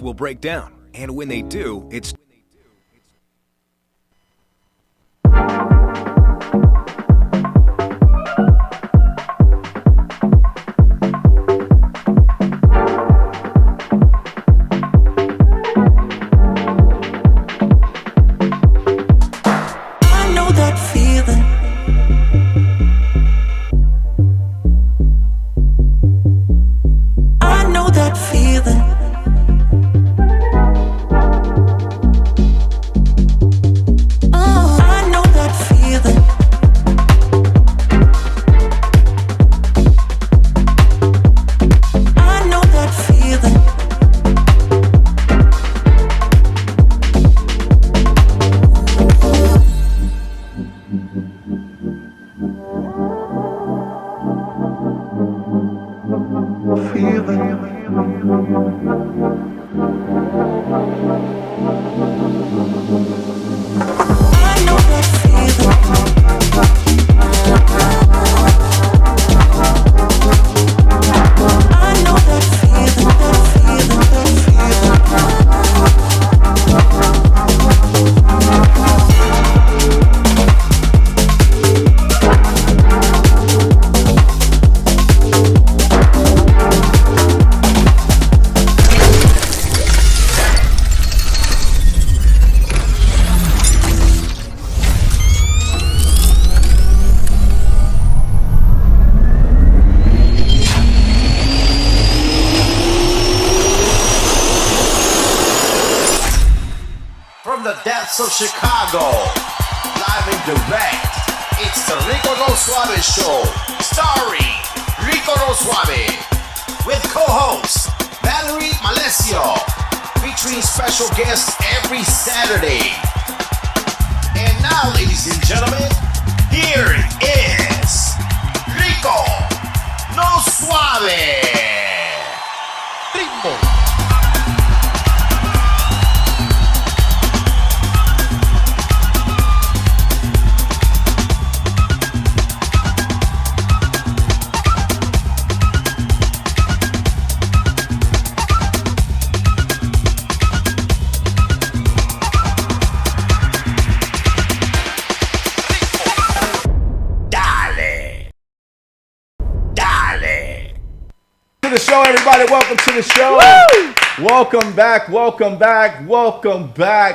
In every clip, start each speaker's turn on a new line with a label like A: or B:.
A: news will break down. And when they do, it's...
B: Of Chicago, live and direct, it's the Rico No Suave Show, starring Rico No Suave, with co-host Valerie Malesio, featuring special guests every Saturday. And now, ladies and gentlemen, here is Rico No Suave. Ritmo.
C: The show, everybody. Welcome to the show. Woo! Welcome back.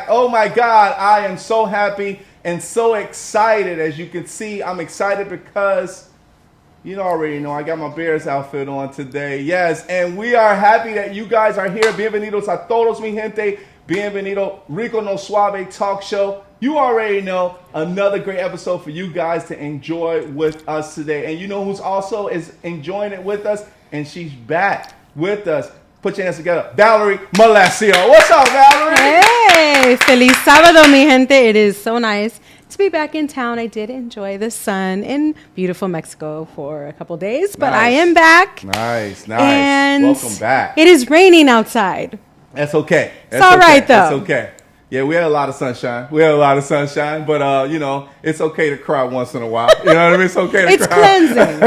C: Oh my God, I am so happy and so excited. As you can see, I'm excited because you already know I got my Bears outfit on today. Yes, and we are happy that you guys are here. Bienvenidos a todos mi gente. Bienvenido Rico No Suave Talk Show. You already know, another great episode for you guys to enjoy with us today. And you know who's also is enjoying it with us? And she's back with us. Put your hands together. Valerie Malesio. What's up, Valerie?
D: Hey, feliz sábado, mi gente. It is so nice to be back in town. I did enjoy the sun in beautiful Mexico for a couple days, but I am back.
C: Nice.
D: And
C: welcome back.
D: It is raining outside.
C: That's okay.
D: It's all right, though.
C: That's okay. Yeah, we had a lot of sunshine. But, you know, it's okay to cry once in a while. You know what I mean? It's okay to cry.
D: It's cleansing.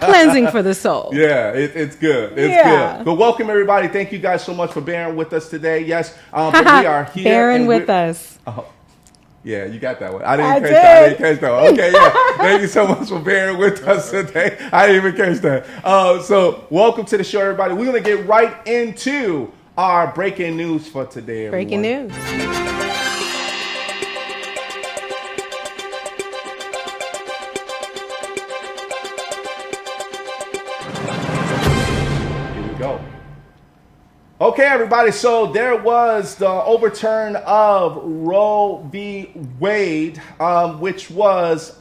D: Cleansing for the soul.
C: Yeah, it's good. It's good. But welcome, everybody. Thank you guys so much for bearing with us today. Yes, but we are here.
D: Bearing with us.
C: Oh, yeah, you got that one. I didn't catch that one. Okay, yeah. Thank you so much for bearing with us today. I didn't even catch that. So welcome to the show, everybody. We're going to get right into our breaking news for today, everyone.
D: Breaking news.
C: Here we go. Okay, everybody. So there was the overturn of Roe v. Wade, which was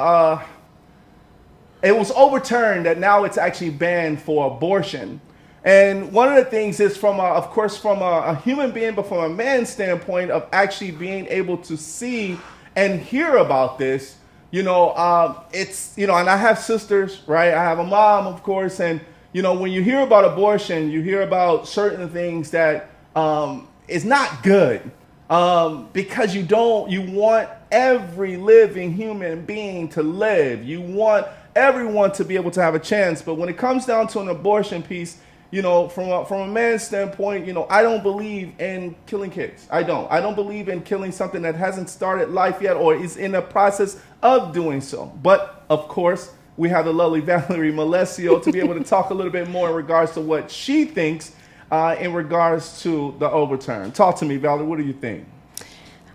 C: it was overturned that now it's actually banned for abortion. And one of the things is from a human being, but from a man's standpoint of actually being able to see and hear about this, it's, and I have sisters, right? I have a mom, of course. And, when you hear about abortion, you hear about certain things that is not good because you want every living human being to live. You want everyone to be able to have a chance. But when it comes down to an abortion piece, from a man's standpoint, I don't believe in killing kids. I don't believe in killing something that hasn't started life yet or is in the process of doing so. But of course, we have the lovely Valerie Malesio to be able to talk a little bit more in regards to what she thinks in regards to the overturn. Talk to me, Valerie. What do you think?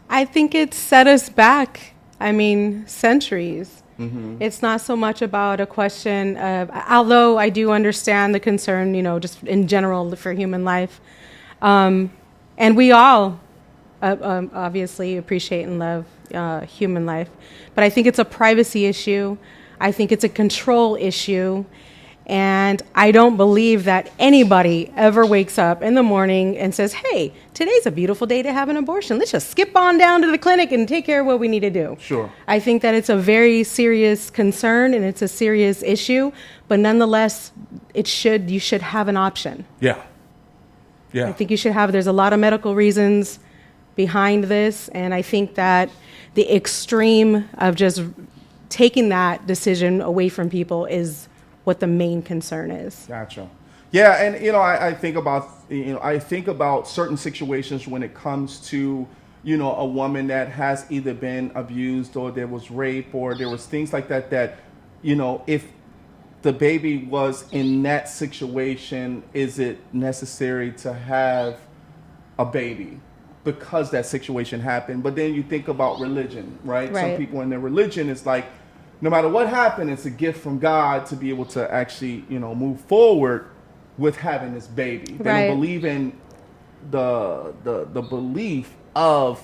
D: I think it set us back, centuries.
C: Mm-hmm.
D: It's not so much about a question of, although I do understand the concern, just in general for human life. And we all obviously appreciate and love human life. But I think it's a privacy issue. I think it's a control issue. And I don't believe that anybody ever wakes up in the morning and says, hey, today's a beautiful day to have an abortion. Let's just skip on down to the clinic and take care of what we need to do.
C: Sure.
D: I think that it's a very serious concern and it's a serious issue, but nonetheless, you should have an option.
C: Yeah.
D: I think you should have, there's a lot of medical reasons behind this, and I think that the extreme of just taking that decision away from people is what the main concern is.
C: Gotcha. Yeah, and I think about certain situations when it comes to a woman that has either been abused or there was rape or there was things like that if the baby was in that situation, is it necessary to have a baby because that situation happened? But then you think about religion, right? Some people in their religion, it's like, no matter what happened, it's a gift from God to be able to actually, move forward with having this baby. They don't believe in the belief of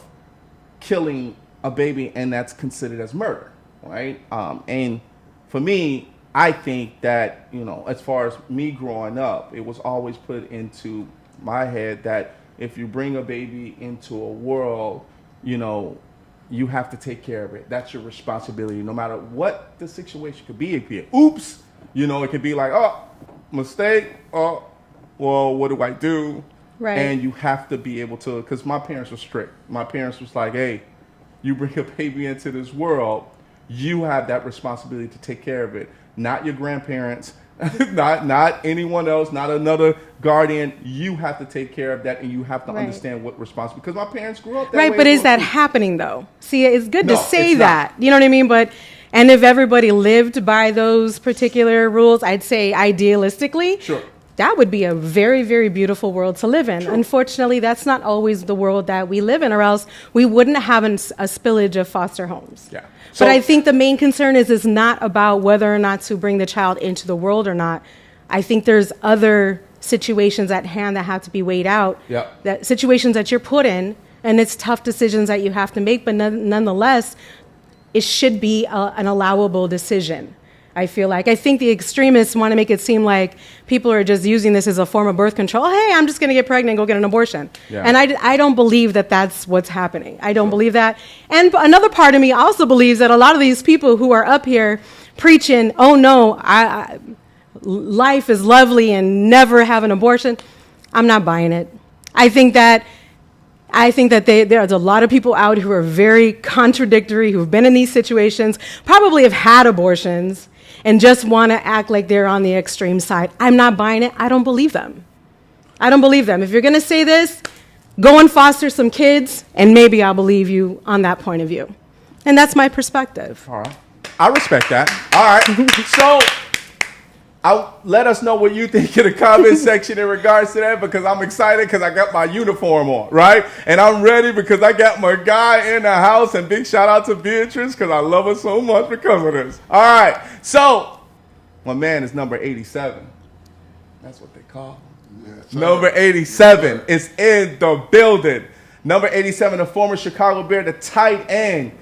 C: killing a baby, and that's considered as murder, right? And for me, I think that, as far as me growing up, it was always put into my head that if you bring a baby into a world, you have to take care of it. That's your responsibility, no matter what the situation could be. It could be oops, it could be like, oh, mistake. Oh, well, what do I do?
D: Right.
C: And you have to be able to, because my parents were strict. My parents was like, hey, you bring a baby into this world, you have that responsibility to take care of it. Not your grandparents, not anyone else, not another guardian. You have to take care of that, and you have to understand what responsibility. Because my parents grew up that way.
D: Right, but is that happening though? See, it's good to say that. You know what I mean? And if everybody lived by those particular rules, I'd say idealistically,
C: sure,
D: that would be a very, very beautiful world to live in. Sure. Unfortunately, that's not always the world that we live in, or else we wouldn't have a spillage of foster homes.
C: Yeah.
D: But I think the main concern is not about whether or not to bring the child into the world or not. I think there's other situations at hand that have to be weighed out.
C: Yeah.
D: That situations that you're put in, and it's tough decisions that you have to make, but nonetheless, it should be an allowable decision. I feel like. I think the extremists want to make it seem like people are just using this as a form of birth control. Hey, I'm just going to get pregnant and go get an abortion. Yeah. And I don't believe that that's what's happening. I don't believe that. And another part of me also believes that a lot of these people who are up here preaching, oh no, life is lovely and never have an abortion, I'm not buying it. I think that there's a lot of people out who are very contradictory, who've been in these situations, probably have had abortions, and just want to act like they're on the extreme side. I'm not buying it. I don't believe them. If you're going to say this, go and foster some kids, and maybe I'll believe you on that point of view. And that's my perspective.
C: All right. I respect that. All right. So let us know what you think in the comment section in regards to that, because I'm excited because I got my uniform on, right? And I'm ready because I got my guy in the house, and big shout out to Beatrice because I love her so much because of this. All right. So my man is number 87. That's what they call him. Yes, number 87 is in the building. Number 87, the former Chicago Bear, the tight end.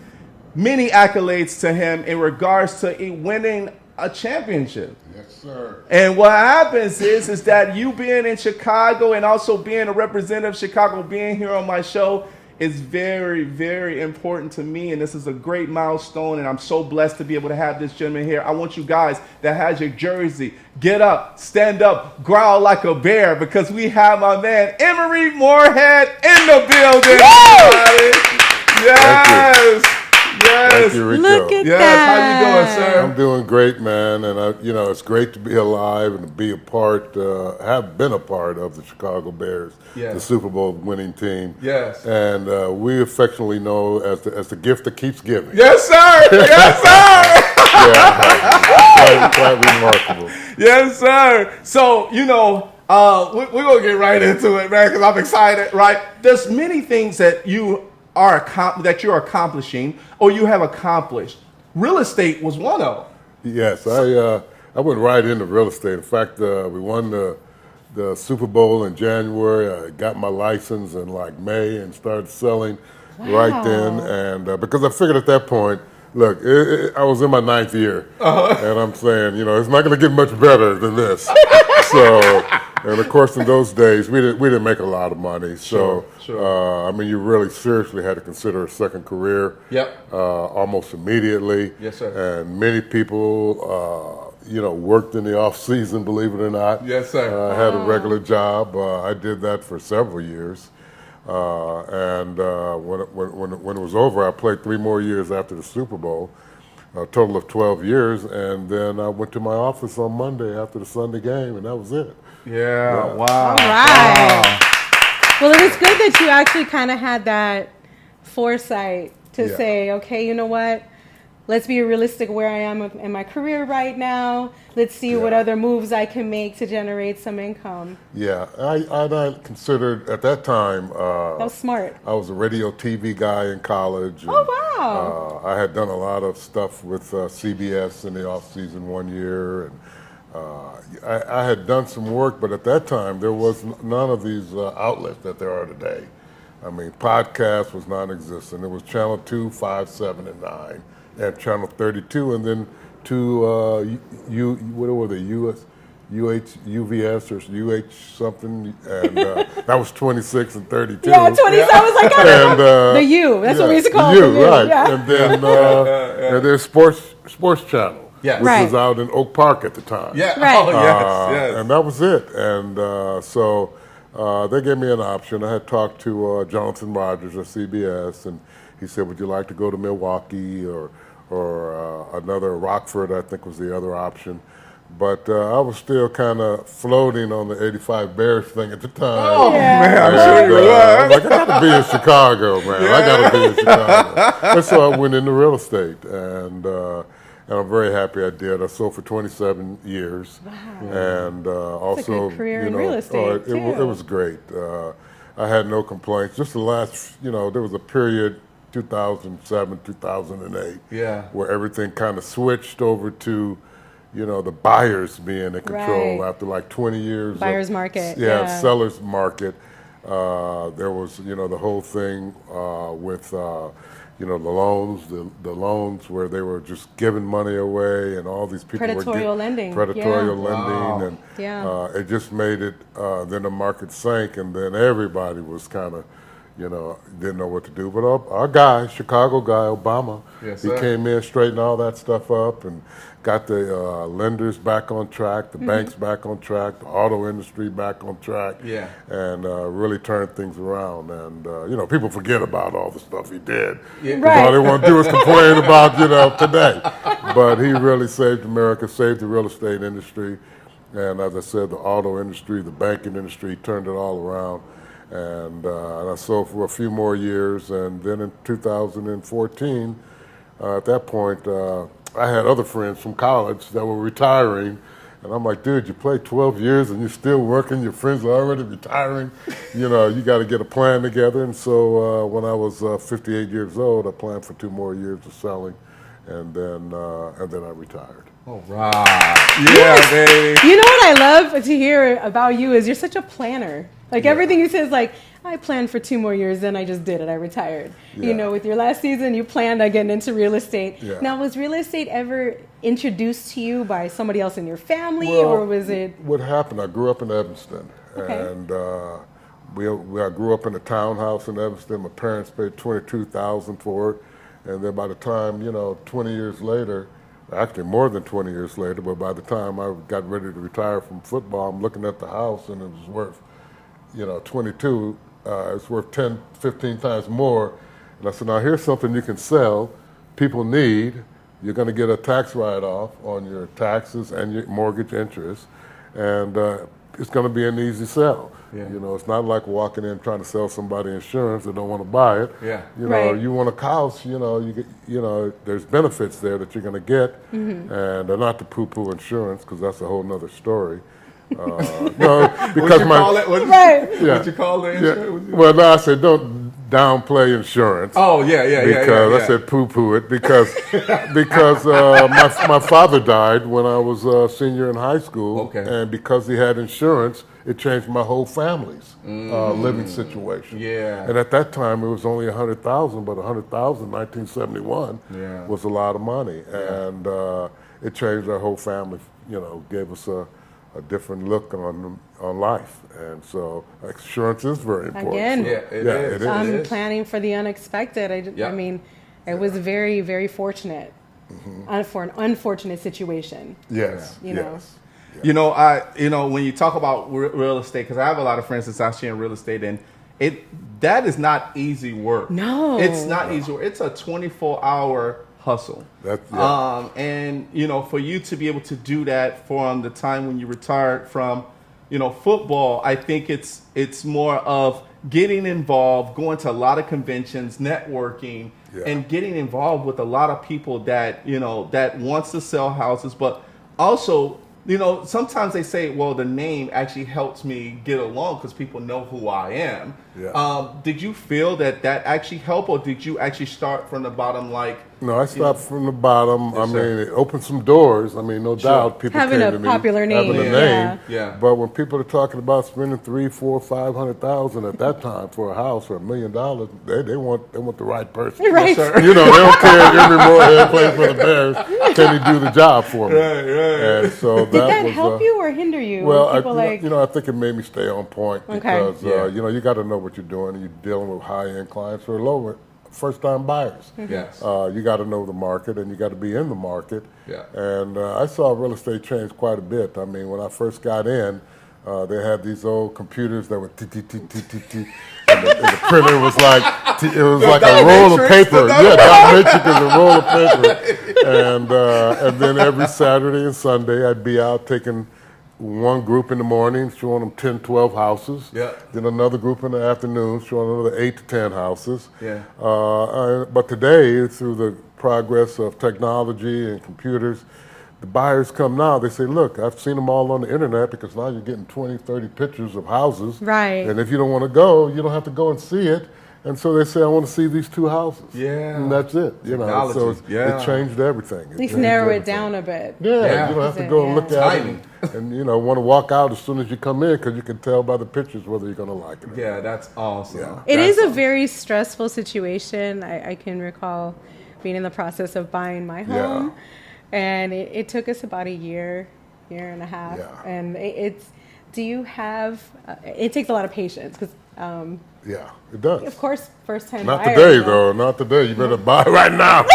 C: Many accolades to him in regards to winning a championship.
E: Yes, sir.
C: And what happens is that you being in Chicago and also being a representative of Chicago, being here on my show is very, very important to me. And this is a great milestone. And I'm so blessed to be able to have this gentleman here. I want you guys that has your jersey, get up, stand up, growl like a bear, because we have my man Emery Moorehead in the building. Yes. Yes.
E: Thank you, Rico.
D: Look at
C: Yes.
D: that.
C: How you doing, sir?
E: I'm doing great, man, and it's great to be alive and to be a part, have been a part of the Chicagobears,
C: Yes.
E: the Super Bowl winning team.
C: Yes.
E: And we affectionately know as the gift that keeps giving.
C: Yes, sir. Yes, sir.
E: Yeah, quite remarkable.
C: Yes, sir. So, we're going to get right into it, man, because I'm excited, right? There's many things that you're accomplishing or you have accomplished. Real estate was one of them.
E: Yes, I went right into real estate. In fact, we won the Super Bowl in January. I got my license in like May and started selling right then. And because I figured at that point, look, I was in my 9th year, and I'm saying, it's not going to get much better than this. So, and of course, in those days, we didn't make a lot of money. So,
C: Sure.
E: you really seriously had to consider a second career.
C: Yep.
E: Almost immediately.
C: Yes, sir.
E: And many people, worked in the off season, believe it or not.
C: Yes, sir.
E: I had a regular job. I did that for several years. And when it was over, I played 3 more years after the Super Bowl, a total of 12 years. And then I went to my office on Monday after the Sunday game, and that was it.
C: Yeah. Wow.
D: All right. Well, it was good that you actually kind of had that foresight to
E: Yeah.
D: say, okay, you know what? Let's be realistic where I am in my career right now. Let's see what
E: Yeah.
D: other moves I can make to generate some income.
E: Yeah, I considered at that time.
D: That was smart.
E: I was a radio TV guy in college. And,
D: Oh, wow.
E: I had done a lot of stuff with CBS in the off season one year, and I had done some work. But at that time, there was none of these outlets that there are today. I mean, podcast was non-existent. It was Channel 2, 5, 7, and 9, and Channel 32, and then two what were they? UVS or UH something, and that was 26 and 32.
D: Yeah, 27 was like,
E: And,
D: the U. That's what we used to call it.
E: the
D: The U,
E: right?
D: yeah.
E: And then and there's Sports Channel,
C: Yes.
E: which
D: Right.
E: was out in Oak Park at the time.
C: Yeah.
D: Right.
C: Oh, yes.
E: And that was it. And so they gave me an option. I had talked to Jonathan Rogers of CBS, and he said, "Would you like to go to Milwaukee or another Rockford?" I think was the other option. But I was still kind of floating on the '85 Bears thing at the time.
C: Oh,
D: Yeah.
C: man. I'm sure you
E: I
C: were.
E: was like, I got to be in Chicago, man. I got to be in Chicago. And so I went into real estate, and I'm very happy I did. I sold for 27 years, and also
D: good career in real estate,
E: it
D: too.
E: was great. I had no complaints. Just the last, there was a period, 2007, 2008,
C: Yeah.
E: where everything kind of switched over to, the buyers being in control
D: Right.
E: after like 20 years.
D: Buyer's market,
E: Yeah,
D: yeah.
E: seller's market. There was, the whole thing with, the loans where they were just giving money away, and all these people
D: Predatorial lending,
E: Predatorial
D: yeah.
E: lending, and
D: Yeah.
E: it just made it. Then the market sank, and then everybody was kind of, didn't know what to do. But our guy, Chicago guy, Obama,
C: Yes,
E: he
C: sir.
E: came in, straightened all that stuff up, and got the lenders back on track, the banks back on track, the auto industry back on track,
C: Yeah.
E: and really turned things around. And people forget about all the stuff he did.
C: Yeah.
E: 'Cause
D: Right.
E: all they want to do is complain about today. But he really saved America, saved the real estate industry, and as I said, the auto industry, the banking industry, turned it all around. And I sold for a few more years, and then in 2014, at that point, I had other friends from college that were retiring, and I'm like, dude, you played 12 years and you're still working, your friends are already retiring, you got to get a plan together. And so when I was 58 years old, I planned for 2 more years of selling, and then I retired.
C: All right. Yeah, baby.
D: You know what I love to hear about you is you're such a planner. Like everything you say is like, I planned for 2 more years, then I just did it. I retired.
E: Yeah.
D: With your last season, you planned on getting into real estate.
E: Yeah.
D: Now, was real estate ever introduced to you by somebody else in your family,
E: Well,
D: or was it?
E: What happened, I grew up in Evanston,
D: Okay.
E: and I grew up in a townhouse in Evanston. My parents paid $22,000 for it, and then by the time, 20 years later, actually more than 20 years later, but by the time I got ready to retire from football, I'm looking at the house, and it was worth, it's worth 10, 15 times more. And I said, now here's something you can sell people need, you're going to get a tax write-off on your taxes and your mortgage interest, and it's going to be an easy sell.
C: Yeah.
E: You know, it's not like walking in trying to sell somebody insurance that don't want to buy it.
C: Yeah.
E: You know,
D: Right.
E: you want a house, you know, there's benefits there that you're going to get, and not to poo-poo insurance, because that's a whole nother story. No, because
C: What you call the insurance?
E: well, no, I said don't downplay insurance.
C: Oh, yeah.
E: Because I said poo-poo it because my father died when I was a senior in high school,
C: Okay.
E: and because he had insurance, it changed my whole family's living situation.
C: Yeah.
E: And at that time, it was only $100,000, but $100,000 in 1971 was a lot of money, and it changed our whole family. You know, gave us a different look on life, and so insurance is very important.
D: Again.
E: So,
C: Yeah, it is.
D: I'm planning for the unexpected. I mean, it was very, very fortunate for an unfortunate situation.
E: Yes,
D: You know.
E: yes.
C: You know, when you talk about real estate, because I have a lot of friends that's actually in real estate, and that is not easy work.
D: No.
C: It's not easy work. It's a 24-hour hustle. And you know, for you to be able to do that from the time when you retired from, you know, football, I think it's more of getting involved, going to a lot of conventions, networking, and getting involved with a lot of people that, you know, that wants to sell houses, but also, you know, sometimes they say, well, the name actually helps me get along because people know who I am.
E: Yeah.
C: Did you feel that actually helped, or did you actually start from the bottom, like?
E: No, I started from the bottom.
C: Yes,
E: I
C: sir.
E: mean, it opened some doors. I mean, no doubt, people
D: Having
E: came
D: a
E: to me,
D: popular name,
E: having a
D: yeah.
E: name.
C: Yeah.
E: But when people are talking about spending $300,000, $400,000, $500,000 at that time for a house or $1 million, they want the right person.
D: Right.
E: You know, they don't care if Emery Moorehead plays for the Bears. Can he do the job for me?
C: Right.
E: And so
D: Did that
E: was,
D: help you or hinder you?
E: Well,
D: People
E: I think it made me stay on point because you know, you got to know what you're doing. You're dealing with high-end clients or lower first-time buyers.
C: Yes.
E: You got to know the market, and you got to be in the market.
C: Yeah.
E: And I saw real estate change quite a bit. I mean, when I first got in, they had these old computers that were t-t-t-t-t-t, and the printer was like a roll of paper. Yeah, dominatrix is a roll of paper. And then every Saturday and Sunday, I'd be out taking one group in the morning, showing them 10, 12 houses.
C: Yeah.
E: Then another group in the afternoon, showing another 8 to 10 houses.
C: Yeah.
E: But today, through the progress of technology and computers, the buyers come now, they say, look, I've seen them all on the internet, because now you're getting 20, 30 pictures of houses.
D: Right.
E: And if you don't want to go, you don't have to go and see it. And so they say, I want to see these 2 houses.
C: Yeah.
E: And that's it. You know, so it changed everything.
D: At least narrow it down a bit.
E: Yeah, you don't have to go and look at it and you know, want to walk out as soon as you come in, because you can tell by the pictures whether you're going to like it or not.
C: Yeah, that's awesome.
E: Yeah.
D: It is a very stressful situation. I can recall being in the process of buying my home, and it took us about a year and a half.
E: Yeah.
D: And do you have, it takes a lot of patience, because
E: Yeah, it does.
D: of course, first-time
E: Not
D: buyers,
E: today,
D: you know.
E: though. Not today. You better buy right now.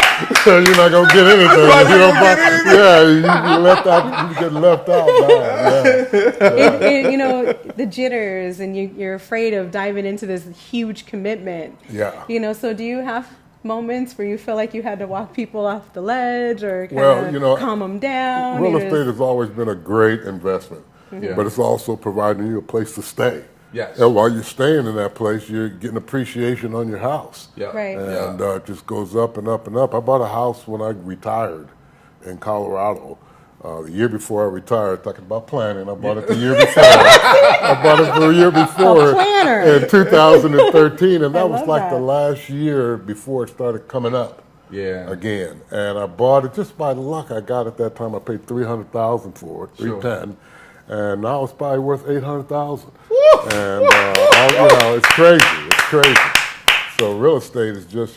E: You're not gonna get anything if you don't buy. Yeah, you left out. You get left out. Yeah.
D: You know, the jitters, and you're afraid of diving into this huge commitment.
E: Yeah.
D: You know, so do you have moments where you feel like you had to walk people off the ledge, or kind of calm them down?
E: Real estate has always been a great investment, but it's also providing you a place to stay.
C: Yes.
E: And while you're staying in that place, you're getting appreciation on your house.
C: Yeah.
D: Right.
E: And it just goes up and up and up. I bought a house when I retired in Colorado. The year before I retired, talking about planning, I bought it the year before. I bought it the year before
D: A planner.
E: in 2013, and that was
D: love
E: like
D: that.
E: the last year before it started coming up again. And I bought it just by luck. I got it that time. I paid $300,000 for it, $310,000, and now it's probably worth $800,000. And it's crazy. It's crazy. So real estate is just,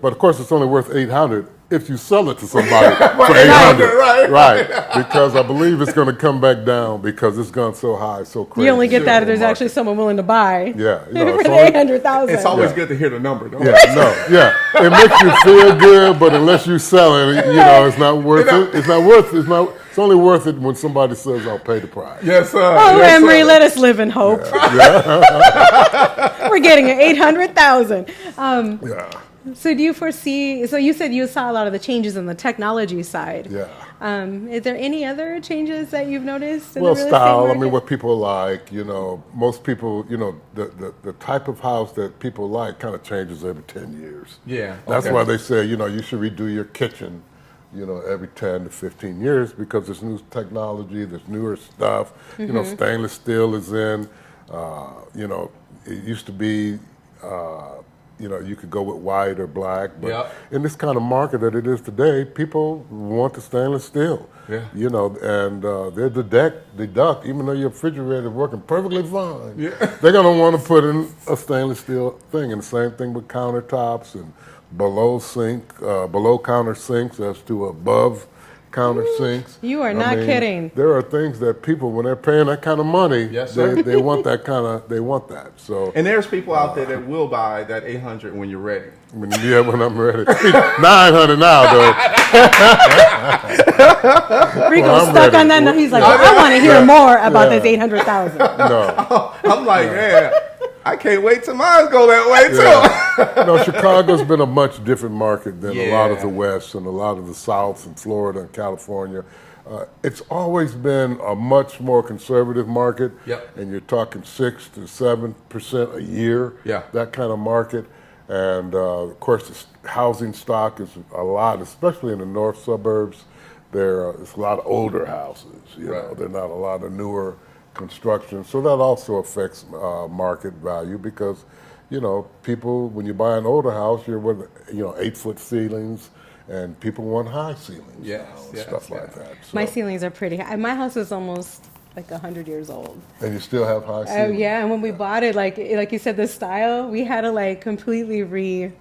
E: but of course it's only worth $800,000 if you sell it to somebody for $800,000. Right. Because I believe it's going to come back down because it's gone so high, so crazy.
D: You only get that if there's
E: Market.
D: actually someone willing to buy.
E: Yeah.
D: For the $800,000.
C: It's always good to hear the number, though.
E: It makes you feel good, but unless you sell it, it's not worth it. It's only worth it when somebody says, I'll pay the price.
C: Yes, sir.
D: Oh,
C: yes,
D: Emery,
C: sir.
D: let us live in hope. We're getting an $800,000. So do you foresee, so you said you saw a lot of the changes on the technology side.
E: Yeah.
D: Is there any other changes that you've noticed in
E: Well,
D: the real
E: style,
D: estate
E: I
D: market?
E: mean, what people like, most people, the type of house that people like kind of changes every 10 years.
C: Yeah.
E: That's
C: okay.
E: why they say, you should redo your kitchen, every 10 to 15 years because there's new technology, there's newer stuff. Stainless steel is in. It used to be, you could go with white or black, but
C: Yep.
E: in this kind of market that it is today, people want the stainless steel.
C: Yeah.
E: And they're deduct, even though your refrigerator is working perfectly fine, they're going to want to put in a stainless steel thing. And the same thing with countertops and below counter sinks as to above counter sinks.
D: You are not kidding.
E: There are things that people, when they're paying that kind of money,
C: Yes, sir.
E: they want that. So,
C: And there's people out there that will buy that 800 when you're ready.
E: when I'm ready. 900 now, though.
D: Rico's
E: Well, I'm
D: stuck
E: ready.
D: on that. He's like, I want to hear more about this 800,000.
E: No.
C: I'm like, man, I can't wait till mine go that way too.
E: Yeah. No, Chicago's been a much different market than a lot of
C: Yeah.
E: the West and a lot of the South and Florida and California. It's always been a much more conservative market,
C: Yep.
E: and you're talking 6 to 7% a year.
C: Yeah.
E: That kind of market, and of course, the housing stock is a lot, especially in the north suburbs. There's a lot of older houses.
C: Right.
E: There are not a lot of newer construction, so that also affects market value because people, when you buy an older house, you're with 8-foot ceilings, and people want high ceilings
C: Yes,
E: now and
C: yes,
E: stuff
C: yes.
E: like that. So,
D: My ceilings are pretty high. My house is almost like 100 years old.
E: and you still have high
D: Oh
E: ceilings.
D: yeah, and when we bought it, like you said, the style, we had to completely redo.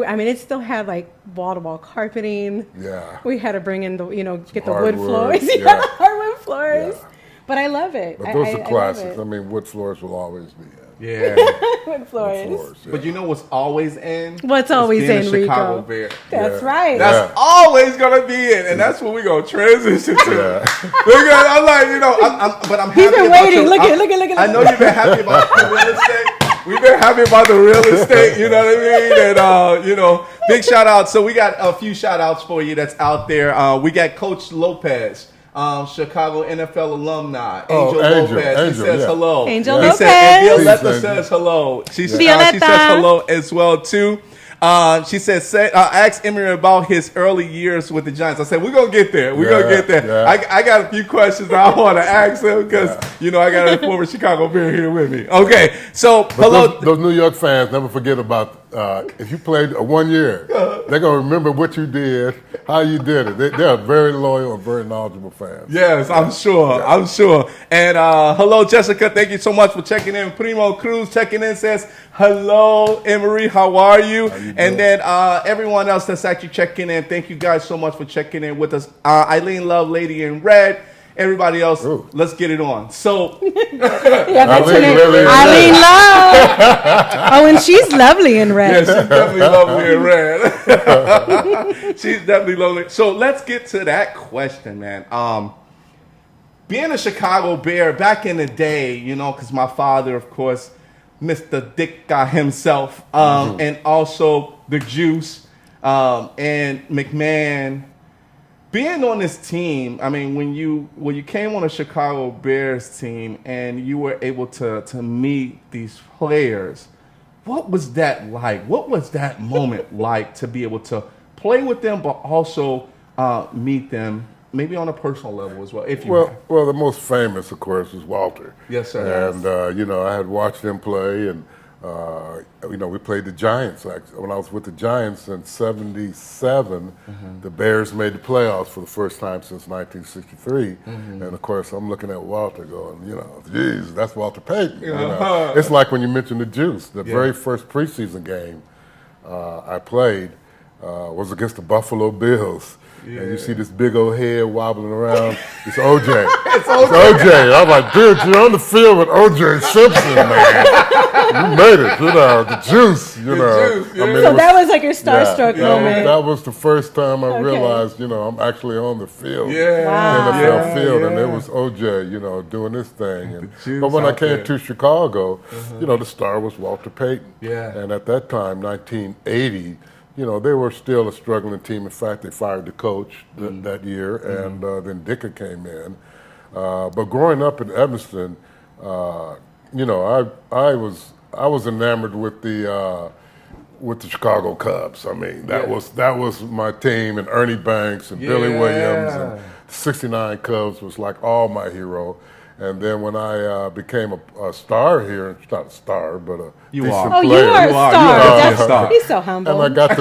D: I mean, it still had wall-to-wall carpeting.
E: Yeah.
D: We had to bring in the get the
E: Hardwood,
D: wood floors,
E: yeah.
D: hardwood floors.
E: Yeah.
D: But I love it.
E: But those
D: I
E: are
D: love
E: classics.
D: it.
E: I mean, wood floors will always be in.
C: Yeah.
D: Wood floors.
E: Wood floors, yeah.
C: But you know what's always in?
D: What's
C: It's
D: always
C: being
D: in,
C: a
D: Rico?
C: Chicago Bear.
D: That's
E: Yeah.
D: right.
C: That's always gonna be in, and that's what we're gonna transition to.
E: Yeah.
C: Because I'm like, but I'm happy.
D: He's been
C: about
D: waiting.
C: your-
D: Look at.
C: I know you've been happy about the real estate. We've been happy about the real estate, you know what I mean? And, big shout out. So we got a few shout outs for you that's out there. We got Coach Lopez, Chicago NFL alumni. Angel Lopez. He
E: Angel,
C: says
E: yeah.
C: hello.
D: Angel
C: He
D: Lopez.
C: said, and Violetta
E: Please, Angel.
C: says hello. She says
D: Violetta.
C: hello as well, too. She said, ask Emery about his early years with the Giants. I said, we're going to get there. We're going to get there.
E: Yeah.
C: I got a few questions I want to ask him because, I got a former Chicago Bear here with me. Okay, so,
E: But
C: hello.
E: those New York fans never forget about if you played 1 year, they're going to remember what you did, how you did it. They are very loyal and very knowledgeable fans.
C: Yes, I'm sure.
E: Yeah.
C: I'm sure. And hello, Jessica. Thank you so much for checking in. Primo Cruz checking in says, hello, Emery. How are you? And then everyone else that's actually checking in, thank you guys so much for checking in with us. Eileen Love, Lady in Red. Everybody else,
E: Ooh.
C: let's get it on. So,
D: Yeah, that's her
E: Eileen
D: name.
E: really is
D: Eileen Love. Oh, and she's lovely in
C: yeah,
D: red.
C: she's definitely lovely in red. She's definitely lovely. So let's get to that question, man. Being a Chicago Bear back in the day, because my father, of course, Mr. Dick guy himself, and also the Juice, and McMahon. Being on this team, I mean, when you came on a Chicago Bears team and you were able to meet these players, what was that like? What was that moment like to be able to play with them, but also meet them, maybe on a personal level as well? If you
E: Well, the most famous, of course, is Walter.
C: Yes, sir.
E: And I had watched him play, and we played the Giants. When I was with the Giants in '77, the Bears made the playoffs for the first time since 1963. And of course, I'm looking at Walter, going, geez, that's Walter Payton. It's like when you mentioned the Juice. The very first preseason game I played was against the Buffalo Bills. and you see this big old head wobbling around. It's OJ. It's OJ. I'm like, dude, you're on the field with OJ Simpson, man. You made it, the juice,
C: Juice, yeah.
E: I mean,
D: So that was like your starstruck moment.
E: That was the first time I realized, I'm actually on the field.
C: Yeah.
E: NFL field, and it was OJ, doing this thing. But when I came to Chicago, the star was Walter Payton.
C: Yeah.
E: And at that time, 1980, they were still a struggling team. In fact, they fired the coach that year, and then Dicker came in. But growing up in Evanston, I was enamored with the Chicago Cubs. I mean, that was my team, and Ernie Banks and Billy Williams and '69 Cubs was like all my hero. And then when I became a star here, not a star, but a decent player.
D: You are a star. He's so humble.
E: And I got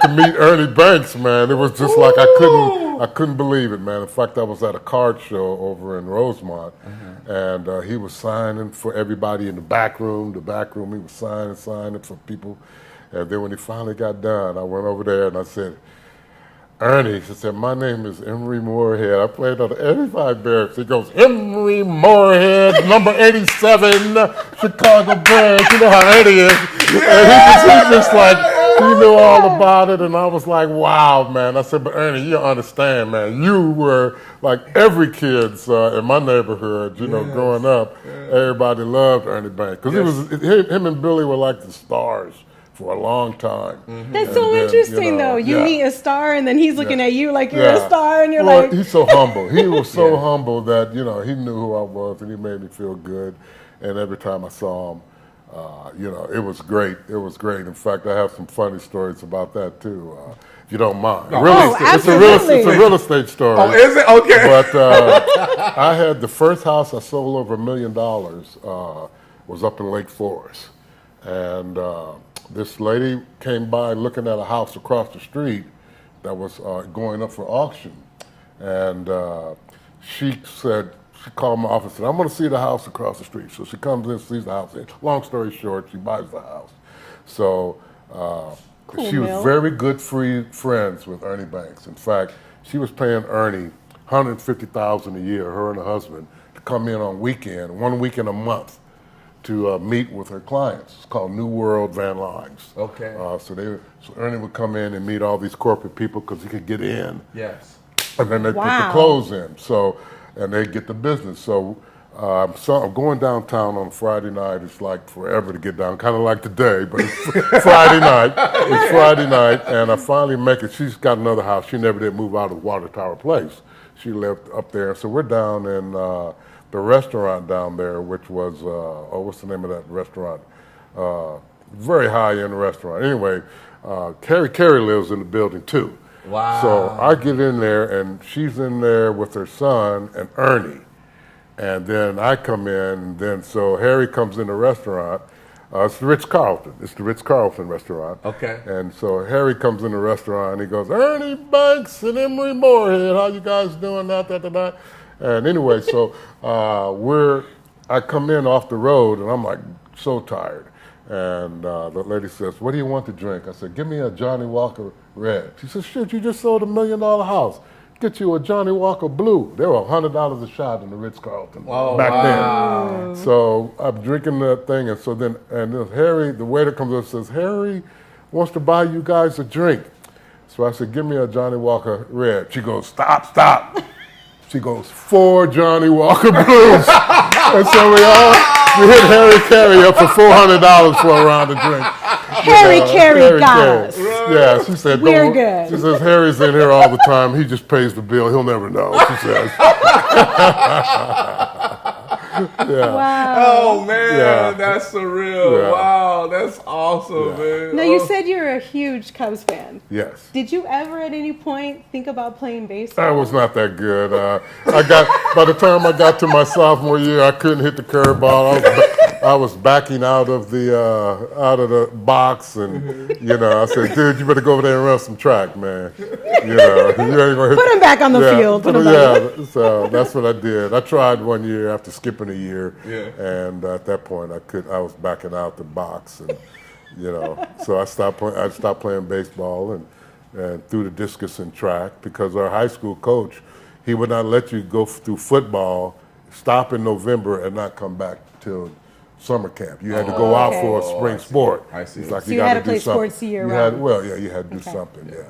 E: to meet Ernie Banks, man. It was just like I couldn't believe it, man. In fact, I was at a card show over in Rosemont, and he was signing for everybody in the back room. He was signing for people. And then when he finally got done, I went over there and I said, Ernie, he said, my name is Emery Moorehead. I played on the 85 Bears. He goes, Emery Moorehead, number 87, Chicagobears. You know how Eddie is. And he just like, he knew all about it. And I was like, wow, man. I said, but Ernie, you understand, man. You were like every kid in my neighborhood, growing up. Everybody loved Ernie Banks. Because him and Billy were like the stars for a long time.
D: That's so interesting, though. You meet a star, and then he's looking at you like you're a star, and you're like...
E: He's so humble. He was so humble that, he knew who I was, and he made me feel good. And every time I saw him, it was great. It was great. In fact, I have some funny stories about that, too, if you don't mind.
D: Absolutely.
E: It's a real estate story.
C: Oh, is it? Okay.
E: But I had the first house I sold over $1 million was up in Lake Forest. And... this lady came by looking at a house across the street that was going up for auction. And she called my office and said, I'm going to see the house across the street. So she comes in, sees the house. Long story short, she buys the house. So she was very good friends with Ernie Banks. In fact, she was paying Ernie $150,000 a year, her and her husband, to come in on one weekend a month, to meet with her clients. It's called New World Van Lines.
C: Okay.
E: So Ernie would come in and meet all these corporate people because he could get in.
C: Yes.
E: And then they put the clothes in. And they get the business. So I'm going downtown on Friday night. It's like forever to get down, kind of like today, but it's Friday night. It's Friday night, and I finally make it. She's got another house. She never did move out of Water Tower Place. She lived up there. So we're down in the restaurant down there, which was, what's the name of that restaurant? Very high-end restaurant. Anyway, Carrie lives in the building too.
C: Wow.
E: So I get in there, and she's in there with her son and Ernie. And then I come in, and so Harry comes in the restaurant. It's the Ritz-Carlton. It's the Ritz-Carlton restaurant.
C: Okay.
E: And so Harry comes in the restaurant, and he goes, Ernie Banks and Emery Moorehead, how you guys doing? That. And anyway, so I come in off the road, and I'm like so tired. And the lady says, what do you want to drink? I said, give me a Johnny Walker Red. She said, shit, you just sold $1 million house. Get you a Johnny Walker Blue. They were $100 a shot in the Ritz-Carlton back then. So I'm drinking that thing, and so then Harry, the waiter comes up and says, Harry wants to buy you guys a drink. So I said, give me a Johnny Walker Red. She goes, stop. She goes, 4 Johnny Walker Blues. And so we hit Harry Carey up for $400 for a round of drink.
D: Harry Carey got us.
E: Yeah, she said,
D: we're good.
E: She says, Harry's in here all the time. He just pays the bill. He'll never know, she says. Yeah.
D: Wow.
C: Oh, man, that's surreal.
E: Yeah.
C: Wow, that's awesome, man.
D: Now, you said you're a huge Cubs fan.
E: Yes.
D: Did you ever at any point think about playing baseball?
E: I was not that good. By the time I got to my sophomore year, I couldn't hit the curveball. I was backing out of the box, and I said, "Dude, you better go over there and run some track, man. You ain't gonna hit."
D: Put him back on the field.
E: So that's what I did. I tried one year after skipping a year, and at that point, I was backing out the box, and so I stopped playing baseball, and and threw the discus in track because our high school coach, he would not let you go through football, stop in November, and not come back till summer camp. You had to go out for a spring sport.
C: I see.
E: It's like
D: So you had to play
E: something.
D: sports year
E: You
D: round.
E: had, well, yeah, you had to do something. Yeah.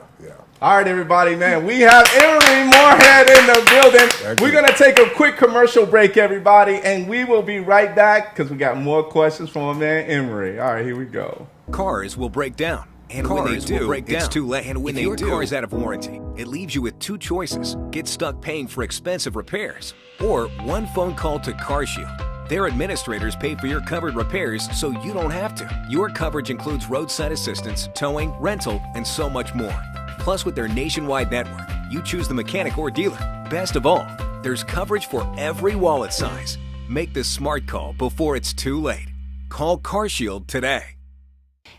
C: All right, everybody, man. We have Emery Moorehead in the building. We're going to take a quick commercial break, everybody, and we will be right back because we got more questions from our man Emery. All right, here we go.
A: Cars will break down. And when they do, it's too late. And when your car is out of warranty, it leaves you with two choices. Get stuck paying for expensive repairs, or one phone call to CarShield. Their administrators pay for your covered repairs so you don't have to. Your coverage includes roadside assistance, towing, rental, and so much more. Plus, with their nationwide network, you choose the mechanic or dealer. Best of all, there's coverage for every wallet size. Make the smart call before it's too late. Call CarShield today.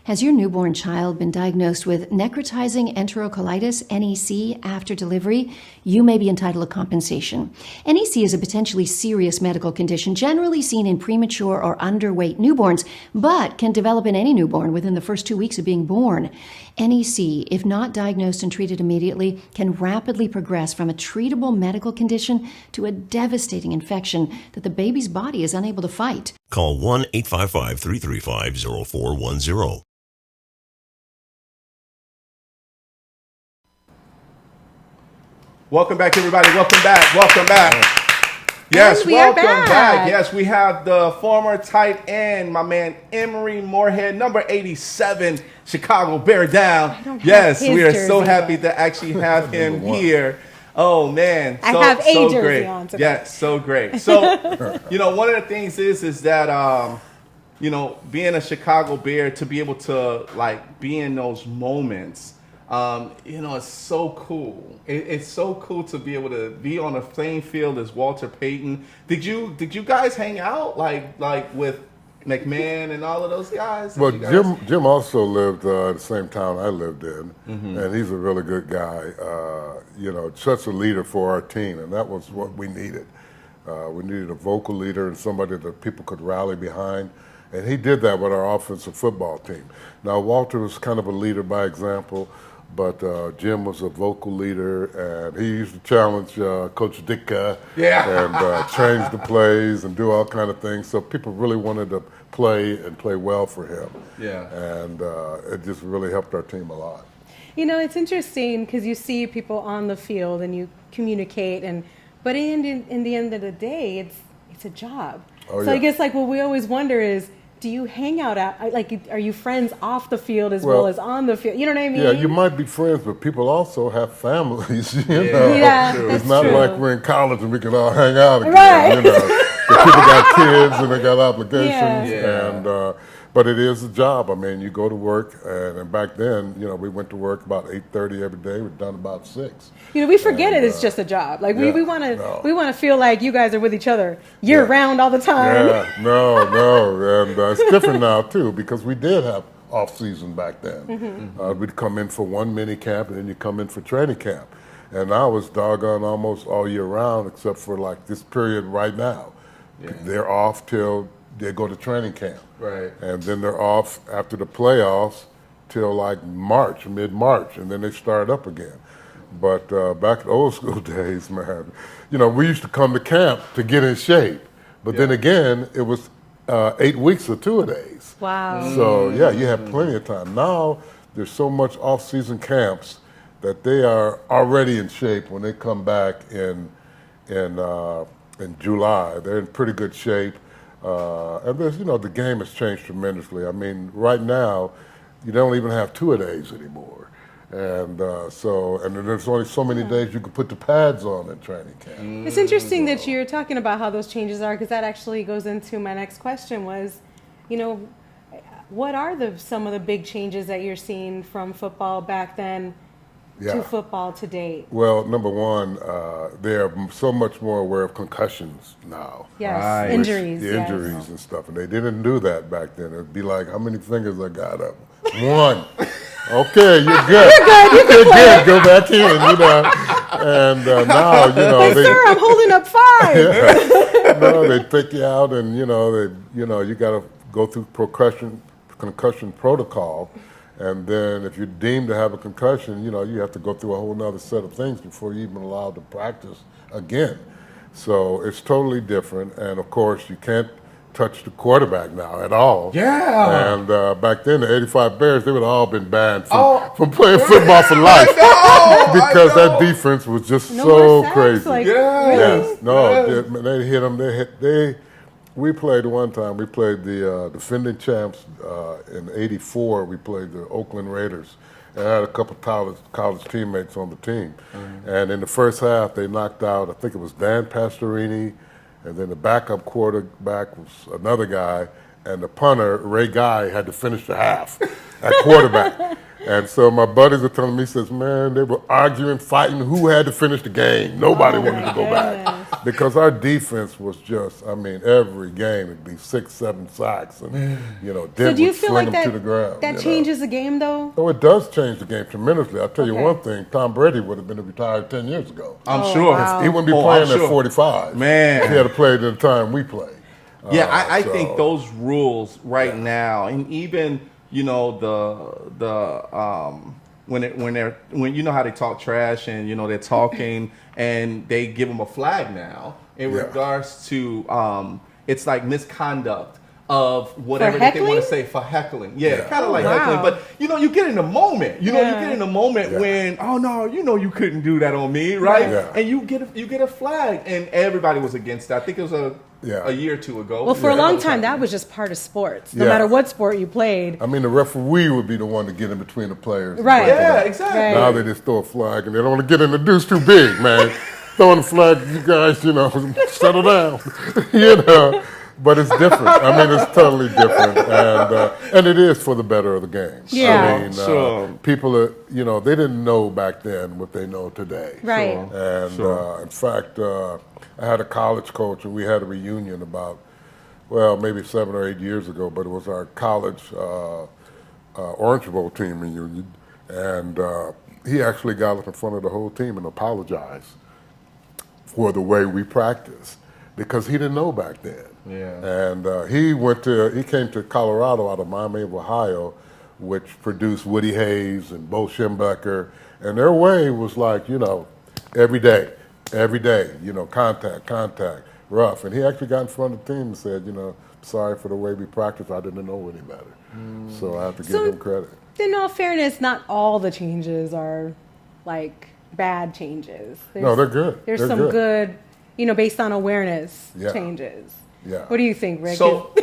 F: Has your newborn child been diagnosed with necrotizing enterocolitis, NEC, after delivery? You may be entitled to compensation. NEC is a potentially serious medical condition generally seen in premature or underweight newborns, but can develop in any newborn within the first 2 weeks of being born. NEC, if not diagnosed and treated immediately, can rapidly progress from a treatable medical condition to a devastating infection that the baby's body is unable to fight.
G: Call 1-855-335-0410.
C: Welcome back, everybody. Welcome back. Welcome back. Yes,
D: And we are
C: welcome
D: back.
C: back. Yes, we have the former tight end, my man Emery Moorehead, number 87, Chicago Bear down. Yes,
D: his
C: we are
D: jersey,
C: so happy
D: but-
C: to actually have him here. Oh man,
D: I have a
C: so
D: jersey
C: great.
D: on today.
C: Yes, so great. So, one of the things is that being a Chicago Bear, to be able to like be in those moments. It's so cool. It's so cool to be able to be on the same field as Walter Payton. Did you guys hang out like with McMahon and all of those guys?
E: Well,
C: Did you guys-
E: Jim also lived in the same town I lived in, and he's a really good guy. Such a leader for our team, and that was what we needed. We needed a vocal leader and somebody that people could rally behind, and he did that with our offensive football team. Now, Walter was kind of a leader by example, but Jim was a vocal leader, and he used to challenge Coach Ditka and change the plays and do all kind of things. So people really wanted to play well for him.
C: Yeah.
E: And it just really helped our team a lot.
D: It's interesting because you see people on the field and you communicate, but in the end of the day, it's a job.
E: Oh,
D: so I
E: yeah.
D: guess what we always wonder is, do you hang out are you friends off the field as well as on the field? You know what I mean?
E: Yeah, you might be friends, but people also have families, know.
D: Yeah,
E: It's
D: that's
E: not
D: true.
E: like we're in college and we can all hang out again,
D: Right.
E: The people got kids and they got obligations,
C: Yeah.
E: and but it is a job. I mean, you go to work, and back then, we went to work about 8:30 every day. We're done about 6.
D: We forget it's just a job. Like we want to feel like you guys are with each other year round all the time.
E: Yeah, no, and it's different now too because we did have off season back then. We'd come in for one mini camp and then you come in for training camp, and now it's doggone almost all year round except for like this period right now. They're off till they go to training camp,
C: Right.
E: and then they're off after the playoffs till like mid-March, and then they start up again. But back in the old school days, man, we used to come to camp to get in shape. But then again, it was 8 weeks or 2-a-days.
D: Wow.
E: So, yeah, you have plenty of time. Now, there's so much off-season camps that they are already in shape when they come back in July. They're in pretty good shape. And there's, the game has changed tremendously. I mean, right now, you don't even have 2-a-days anymore. And then there's only so many days you can put the pads on in training camp.
D: It's interesting that you're talking about how those changes are, because that actually goes into my next question was, what are some of the big changes that you're seeing from football back then to football to date?
E: Well, number one, they're so much more aware of concussions now.
D: Yes,
C: Right.
D: injuries.
E: The
D: yes.
E: injuries and stuff, and they didn't do that back then. It'd be like, how many fingers I got up? 1. Okay, you're good. You're good. Go back in, And now,
D: Hey, sir, I'm holding up 5.
E: no, they pick you out, and you got to go through concussion protocol, And then if you're deemed to have a concussion, you have to go through a whole nother set of things before you're even allowed to practice again. So it's totally different. And of course, you can't touch the quarterback now at all.
C: Yeah.
E: And back then, the '85 Bears, they would have all been banned from playing football for life because that defense was just so crazy. Yes. No, they hit them. We played one time. We played the defending champs in '84. We played the Oakland Raiders. And I had a couple college teammates on the team. And in the first half, they knocked out, I think it was Dan Pastorini, and then the backup quarterback was another guy, and the punter, Ray Guy, had to finish the half at quarterback. And so my buddies were telling me, he says, man, they were arguing, fighting who had to finish the game. Nobody wanted to go back. Because our defense was just, every game it'd be 6-7 sacks. And,
D: So do you feel like
E: to the ground,
D: that changes the game, though?
E: Oh, it does change the game tremendously. I'll tell you one thing, Tom Brady would have been retired 10 years ago.
C: I'm sure.
D: Wow.
E: He wouldn't be playing at 45.
C: Man.
E: If he had played at the time we played.
C: I think those rules right now, and even when you know how they talk trash and they're talking and they give them a flag now in regards to it's like misconduct of whatever that they want to say for heckling. Kind of like heckling. But you get in the moment. You get in the moment when you couldn't do that on me, right? And you get a flag, and everybody was against that. I think it was a year or two ago.
D: Well, for a long time, that was just part of sports. No matter what sport you played.
E: The referee would be the one to get in between the players.
D: Right.
C: Yeah, exactly.
D: Right.
E: Now they just throw a flag, and they don't want to get in the deuce too big, man. Throwing the flag, you guys, settle down. But it's different. It's totally different, and it is for the better of the game.
D: Yeah.
E: People are, they didn't know back then what they know today.
D: Right.
E: And in fact, I had a college coach, and we had a reunion about, maybe 7 or 8 years ago. But it was our college Orange Bowl team reunion, and he actually got up in front of the whole team and apologized for the way we practiced because he didn't know back then. And he came to Colorado out of Miami of Ohio, which produced Woody Hayes and Bo Schembechler, and their way was like, every day, contact, rough. And he actually got in front of the team and said, sorry for the way we practice. I didn't know any better. So I have to give him credit.
D: In all fairness, not all the changes are like bad changes.
E: No, they're good.
D: There's some good, based on awareness changes.
E: Yeah.
D: What do you think, Rick?
C: So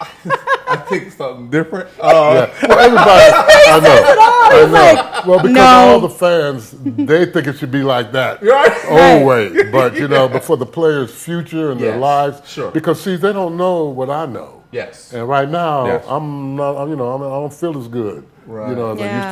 C: I think something different.
E: Well, everybody, I know. Well, because all the fans, they think it should be like that. Always. But, but for the players' future and their lives. Because, see, they don't know what I know.
C: Yes.
E: And right now, I'm not, I don't feel as good, as I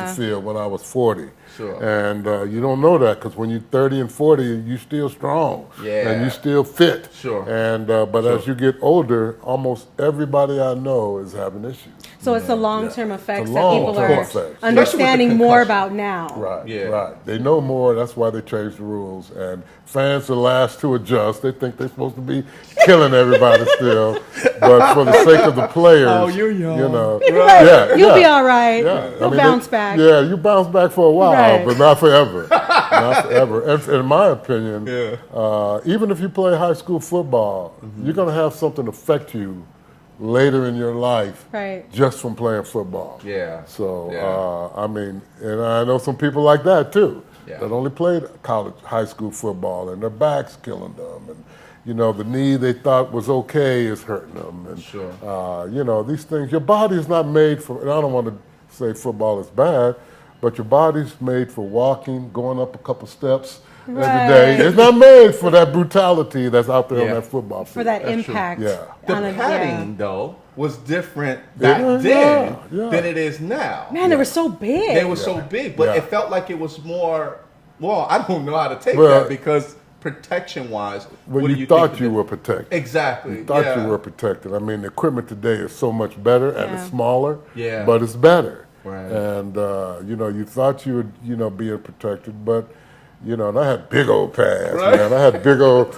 E: used to feel when I was 40. And you don't know that because when you're 30 and 40, you're still strong. And you're still fit. And but as you get older, almost everybody I know is having issues.
D: So it's the long-term effects that people are understanding more about now.
E: Right. They know more. That's why they changed the rules. And fans are last to adjust. They think they're supposed to be killing everybody still. But for the sake of the players,
C: you're young.
D: You'll be all right. You'll bounce back.
E: Yeah, you bounce back for a while, but not forever. Not forever. And in my opinion, even if you play high school football, you're going to have something affect you later in your life just from playing football. So, and I know some people like that too, that only played high school football, and their back's killing them. And, the knee they thought was okay is hurting them. And, these things, your body is not made for, and I don't want to say football is bad, but your body's made for walking, going up a couple steps every day. It's not made for that brutality that's out there on that football field.
D: For that impact.
C: The padding, though, was different back then than it is now.
D: Man, they were so big.
C: They were so big, but it felt like it was more, I don't know how to take that because protection-wise,
E: well,
C: what do
E: you thought you were protected.
C: Exactly.
E: You thought you were protected. The equipment today is so much better and it's smaller, but it's better. And, you thought you would, being protected, but, and I had big old pads, man. I had big old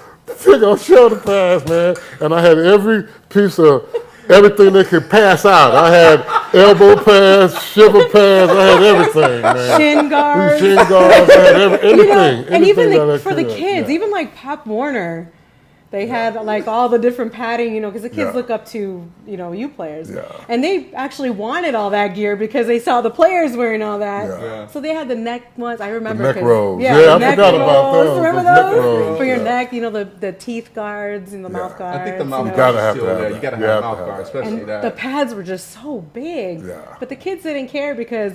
E: shoulder pads, man. And I had every piece of everything they could pass out. I had elbow pads, shiver pads. I had everything, man.
D: Shin guards.
E: Shin guards. I had anything.
D: And even
E: anything
D: for the kids, even like Pop Warner, they had like all the different padding, because the kids look up to, you players.
E: Yeah.
D: And they actually wanted all that gear because they saw the players wearing all that.
E: Yeah.
D: So they had the neck ones. I remember.
E: The neck rolls.
D: Yeah,
E: I
D: neck
E: forgot about
D: rolls.
E: those.
D: Remember
E: Those neck
D: those?
E: rolls,
D: For your neck, the teeth guards and the mouth guards.
C: I think the mouth
E: You
C: guards
E: gotta have
C: still
E: to have
C: there.
E: that.
C: You gotta
E: You
C: have
E: have to
C: mouth
E: have
C: guards,
E: that.
C: especially
D: And
C: that.
D: the pads were just so big.
E: Yeah.
D: But the kids didn't care because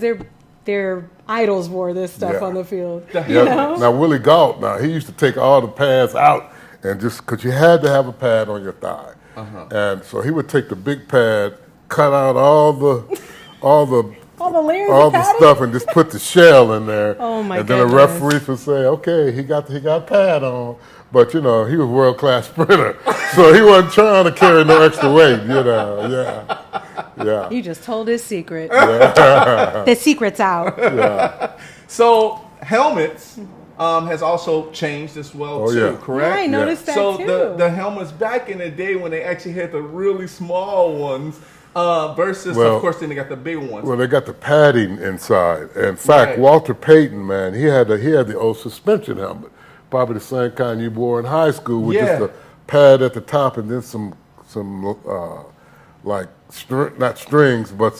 D: their idols wore this stuff
E: Yeah.
D: on the field.
E: Yeah. Now Willie Gault, he used to take all the pads out and just because you had to have a pad on your thigh, and so he would take the big pad, cut out all the
D: All the layers
E: all
D: of
E: the
D: padding?
E: stuff, and just put the shell in there.
D: Oh, my
E: And then the
D: goodness.
E: referees would say, "Okay, he got pad on." But he was a world-class sprinter, so he wasn't trying to carry no extra weight. Yeah.
D: You just told his secret. The secret's out.
C: So helmets has also changed as well
E: Oh,
C: too,
E: yeah.
C: correct?
D: Yeah, I noticed that
C: so
D: too.
C: the helmets back in the day when they actually had the really small ones versus,
E: Well-
C: of course, then they got the big ones.
E: Well, they got the padding inside. In fact,
C: Right.
E: Walter Payton, man, he had the old suspension helmet, probably the same kind you wore in high school, with just a pad at the top and then some not strings, but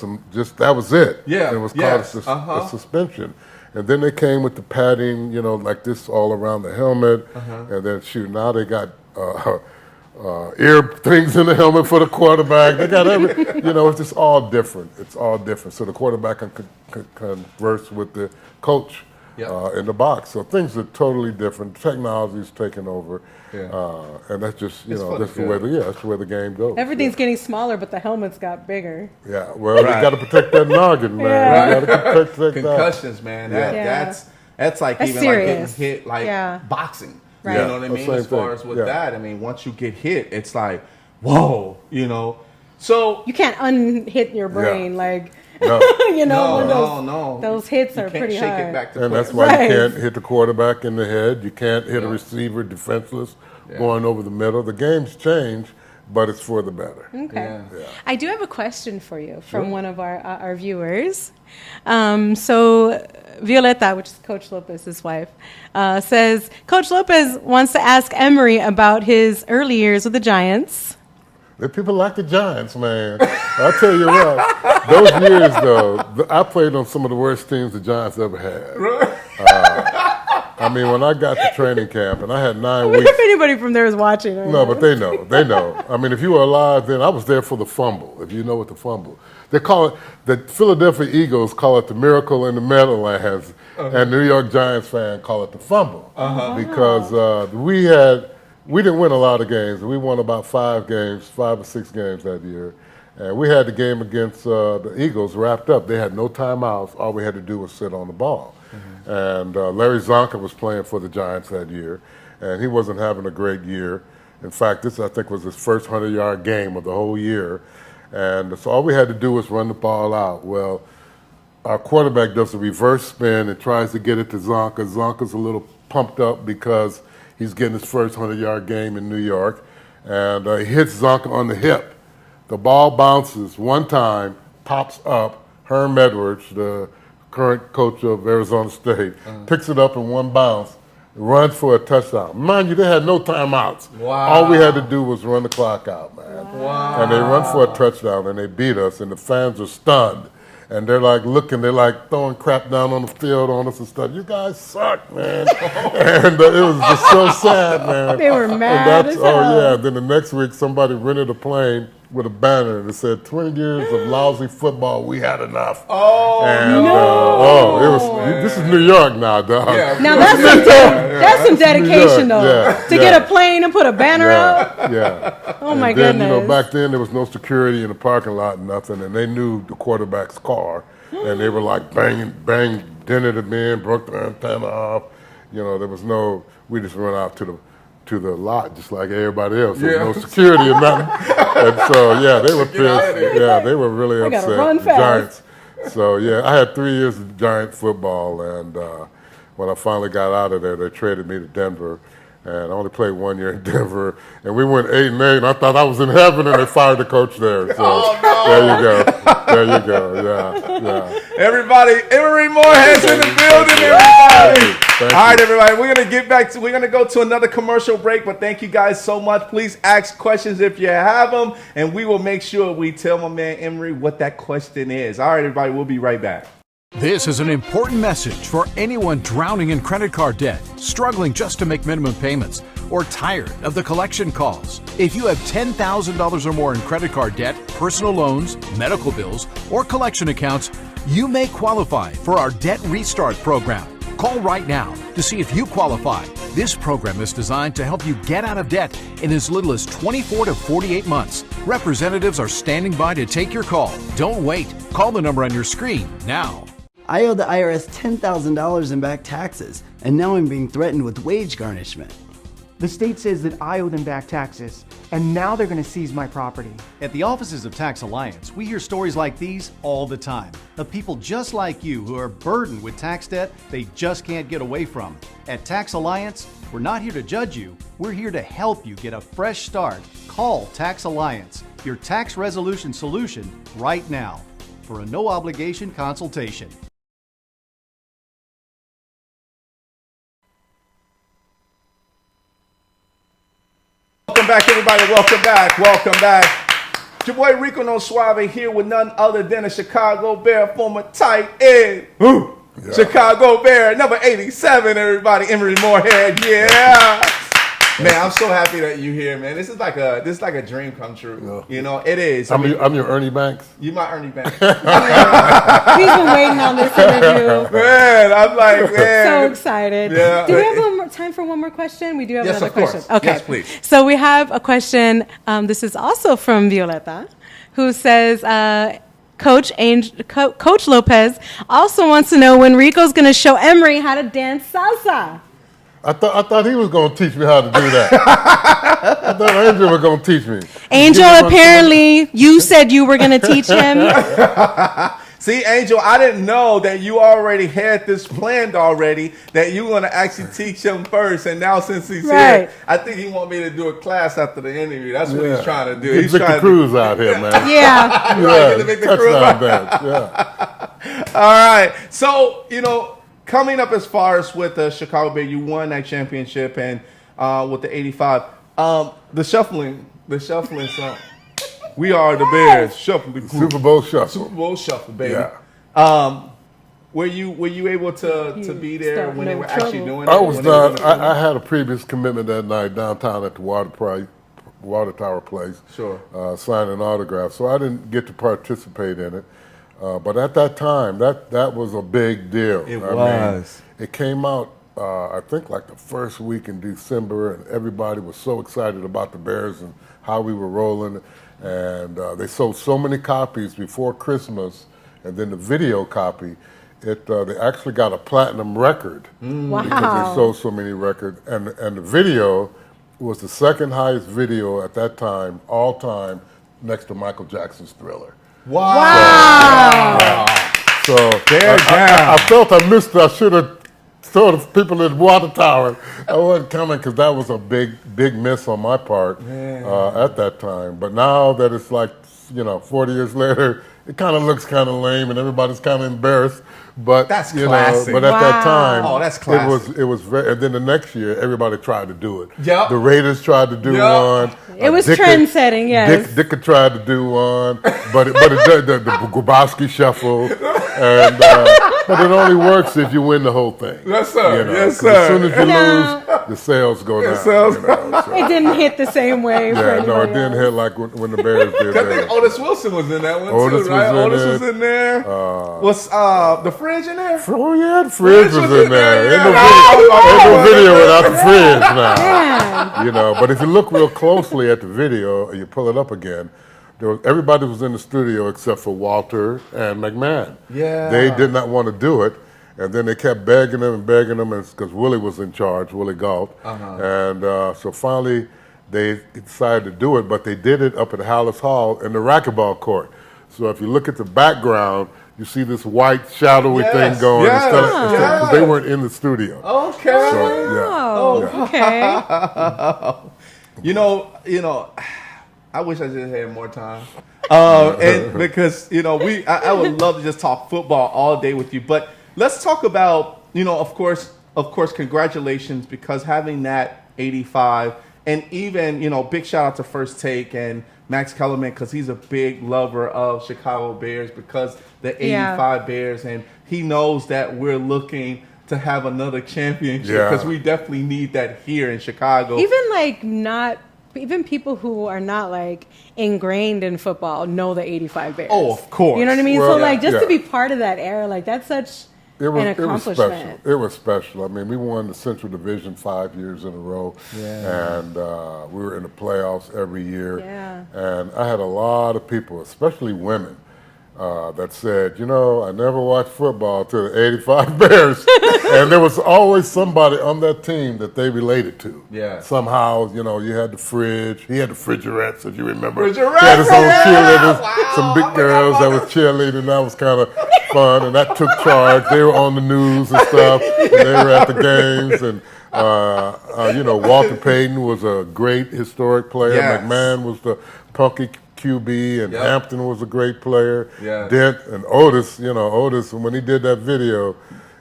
E: that was it.
C: Yeah,
E: it was called
C: yes,
E: a suspension. And then they came with the padding, like this all around the helmet, and then now they got ear things in the helmet for the quarterback. They got it's just all different. It's all different. So the quarterback can converse with the coach in the box. So things are totally different. Technology's taken over, and that's just that's the way the game goes.
D: Everything's getting smaller, but the helmets got bigger.
E: Yeah, well, you got to protect that noggin, man.
D: Yeah.
E: You got to protect that.
C: Concussions, man. That's like
D: That's
C: even
D: serious.
C: like getting hit like boxing.
D: Right.
C: You know what I mean?
E: Same
C: As far
E: thing.
C: as with
E: Yeah.
C: that, I mean, once you get hit, it's like, whoa, So
D: You can't unhit your brain like
E: No.
D: those hits
C: you
D: are
C: can't
D: pretty
C: shake
D: hard.
C: it back to
E: And that's
C: place.
E: why
D: Right.
E: you can't hit the quarterback in the head. You can't hit a receiver defenseless going over the middle. The game's changed, but it's for the better.
D: Okay.
C: Yeah.
D: I do have a question for you from one of our viewers. So Violeta, which is Coach Lopez's wife, says, Coach Lopez wants to ask Emery about his early years with the Giants.
E: The people like the Giants, man. I'll tell you what. Those years, though, I played on some of the worst teams the Giants ever had. I mean, when I got to training camp and I had 9
D: I wonder
E: weeks.
D: if anybody from there is watching. Right
E: No,
D: now.
E: but they know. They know. I mean, if you were alive then, I was there for the fumble, if you know what the fumble. They call it, the Philadelphia Eagles call it the Miracle in the Meadowlands, and New York Giants fans call it the fumble. Because we didn't win a lot of games. We won about 5 or 6 games that year. And we had the game against the Eagles wrapped up. They had no timeouts. All we had to do was sit on the ball. And Larry Zonka was playing for the Giants that year, and he wasn't having a great year. In fact, this, I think, was his first 100-yard game of the whole year. And so all we had to do was run the ball out. Well, our quarterback does a reverse spin and tries to get it to Zonka. Zonka's a little pumped up because he's getting his first 100-yard game in New York. And he hits Zonka on the hip. The ball bounces one time, pops up. Herm Edwards, the current coach of Arizona State, picks it up in one bounce, runs for a touchdown. Mind you, they had no timeouts.
C: Wow.
E: All we had to do was run the clock out, man.
C: Wow.
E: And they run for a touchdown, and they beat us, and the fans are stunned. And they're like looking, they're like throwing crap down on the field on us and stuff. You guys suck, man. And it was just so sad, man.
D: They were
E: And
D: mad as hell.
E: Oh, yeah. Then the next week, somebody rented a plane with a banner that said 20 years of lousy football, we had enough.
C: Oh,
E: And,
C: no.
E: it was. This is New York now, dog.
C: Yeah.
D: Now that's some dedication,
E: Yeah,
D: though.
E: yeah,
D: to
E: yeah.
D: get a plane and put a banner up.
E: Yeah.
D: Oh my
E: And then,
D: goodness.
E: back then there was no security in the parking lot, nothing, and they knew the quarterback's car, and they were like banging, dented it in, broke the antenna off. There was no. We just went out to the lot just like everybody else. There was no security or nothing. And so they were pissed. Yeah, they were really
D: I gotta
E: upset.
D: run
E: The
D: fast.
E: Giants. So I had 3 years of Giant football, and when I finally got out of there, they traded me to Denver. and I only played 1 year in Denver. And we went 8-8, and I thought I was in heaven, and they fired the coach there. So there you go. There you go. Yeah.
C: Everybody, Emery Moorehead's in the building, everybody. All right, everybody, we're going to go to another commercial break, but thank you guys so much. Please ask questions if you have them, and we will make sure we tell my man Emery what that question is. All right, everybody, we'll be right back.
G: This is an important message for anyone drowning in credit card debt, struggling just to make minimum payments, or tired of the collection calls. If you have $10,000 or more in credit card debt, personal loans, medical bills, or collection accounts, you may qualify for our Debt Restart program. Call right now to see if you qualify. This program is designed to help you get out of debt in as little as 24 to 48 months. Representatives are standing by to take your call. Don't wait. Call the number on your screen now.
H: I owe the IRS $10,000 in back taxes, and now I'm being threatened with wage garnishment.
I: The state says that I owe them back taxes, and now they're going to seize my property.
J: At the offices of Tax Alliance, we hear stories like these all the time of people just like you who are burdened with tax debt they just can't get away from. At Tax Alliance, we're not here to judge you. We're here to help you get a fresh start. Call Tax Alliance, your tax resolution solution, right now for a no-obligation consultation.
C: Welcome back, everybody. Welcome back. It's your boy Rico no Suave here with none other than a Chicago Bear former tight end. Chicago Bear number 87, everybody. Emery Moorehead. Yeah. Man, I'm so happy that you're here, man. This is like a dream come true. You know, it is.
E: I'm your Ernie Banks.
C: You my Ernie Banks.
D: He's been waiting on this interview.
C: Man, I'm like, man.
D: So excited.
C: Yeah.
D: Do we have time for one more question? We do have
C: Yes,
D: another
C: of course.
D: question. Okay.
C: Yes, please.
D: So we have a question. This is also from Violeta, who says, Coach Lopez also wants to know when Rico's going to show Emery how to dance salsa.
E: I thought he was going to teach me how to do that. I thought Angel was going to teach me.
D: Angel, apparently, you said you were going to teach him.
C: See, Angel, I didn't know that you already had this planned already, that you were going to actually teach him first. And now since he's here, I think he want me to do a class after the interview. That's what he's trying to do.
E: Get
C: He's
E: Victor
C: trying
E: Cruz out here, man.
D: Yeah.
C: Get the Victor Cruz out.
E: Yeah.
C: All right. So, you know, coming up as far as with the Chicago Bears, you won that championship and with the 85. The shuffling song. We are the Bears. Shuffle the group.
E: Super Bowl shuffle.
C: Super Bowl shuffle, baby.
E: Yeah.
C: Were you able to be there when they were actually doing it?
E: I was done. I had a previous commitment that night downtown at the Water Tower Place.
C: Sure.
E: Signing autographs. So I didn't get to participate in it. But at that time, that was a big deal.
C: It was.
E: It came out, I think, like the first week in December, and everybody was so excited about the Bears and how we were rolling. And they sold so many copies before Christmas, and then the video copy, they actually got a platinum record
D: Wow.
E: because they sold so many records. And the video was the second highest video at that time, all time, next to Michael Jackson's Thriller.
C: Wow.
E: So I felt I missed it. I should have told the people at the Water Tower I wasn't coming because that was a big miss on my part at that time. But now that it's like, 40 years later, it kind of looks kind of lame and everybody's kind of embarrassed. But
C: that's classic.
E: But at that time,
C: that's classic.
E: It was very. And then the next year, everybody tried to do it.
C: Yep.
E: The Raiders tried to do one.
D: It was trend-setting, yes.
E: Dick tried to do one, but the Grabowski shuffle, and but it only works if you win the whole thing.
C: Yes, sir. Yes, sir.
E: As soon as you lose, the sales go down. So.
D: It didn't hit the same way.
E: Yeah, no, it didn't hit like when the Bears did.
C: I think Otis Wilson was in that one too, right? Otis was in there. Was the Fridge in there?
E: Oh yeah, the Fridge was in there. Ain't no video without the Fridge now.
D: Yeah.
E: But if you look real closely at the video, you pull it up again. Everybody was in the studio except for Walter and McMahon.
C: Yeah.
E: They did not want to do it, and then they kept begging them, because Willie was in charge, Willie Galt. And so finally they decided to do it, but they did it up at Hallis Hall in the racquetball court. So if you look at the background, you see this white shadowy thing going instead of, because they weren't in the studio.
C: Okay.
D: Okay.
C: You know, I wish I just had more time. And because, I would love to just talk football all day with you. But let's talk about, of course, congratulations, because having that 85, and even, big shout out to First Take and Max Kellerman, because he's a big lover of Chicago Bears, because the 85 Bears, and he knows that we're looking to have another championship, because we definitely need that here in Chicago.
D: Even people who are not ingrained in football know the 85 Bears.
C: Oh, of course.
D: You know what I mean?
E: Well,
D: just to be part of that era, that's such an accomplishment.
E: It was special. I mean, we won the Central Division 5 years in a row, and we were in the playoffs every year.
D: Yeah.
E: And I had a lot of people, especially women, that said, I never watched football till the 85 Bears. And there was always somebody on that team that they related to.
C: Yeah.
E: Somehow, you had the fridge. He had the fridgerettes, if you remember. He
C: Fridgerettes,
E: had his own cheerleaders, some big girls that was cheerleading. That was kind of fun, and that took charge. They were on the news and stuff. And they were at the games, and Walter Payton was a great historic player.
C: Yes.
E: McMahon was the punky QB, and Hampton was a great player.
C: Yes.
E: Dent and Otis, Otis, when he did that video,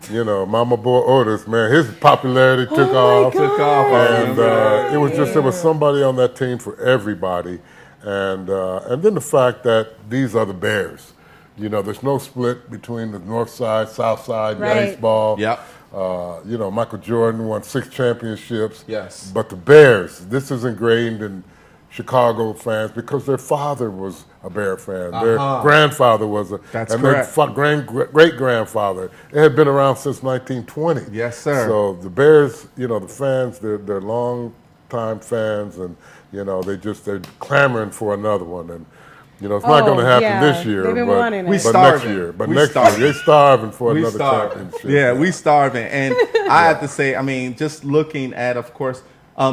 E: Mama Boy Otis, man, his popularity took off. And there was somebody on that team for everybody. And then the fact that these are the Bears. There's no split between the North Side, South Side, baseball.
C: Yep.
E: Michael Jordan won 6 championships.
C: Yes.
E: But the Bears, this is ingrained in Chicago fans because their father was a Bear fan. Their grandfather was
C: That's
E: and
C: correct.
E: their great-grandfather. It had been around since 1920.
C: Yes, sir.
E: So the Bears, the fans, they're long-time fans, and, they're clamoring for another one. And, it's not going to happen this year,
D: They've been
E: but
D: wanting it.
E: next year. But next year, they're starving for another championship.
C: Yeah, we starving. And I have to say, just looking at, of course,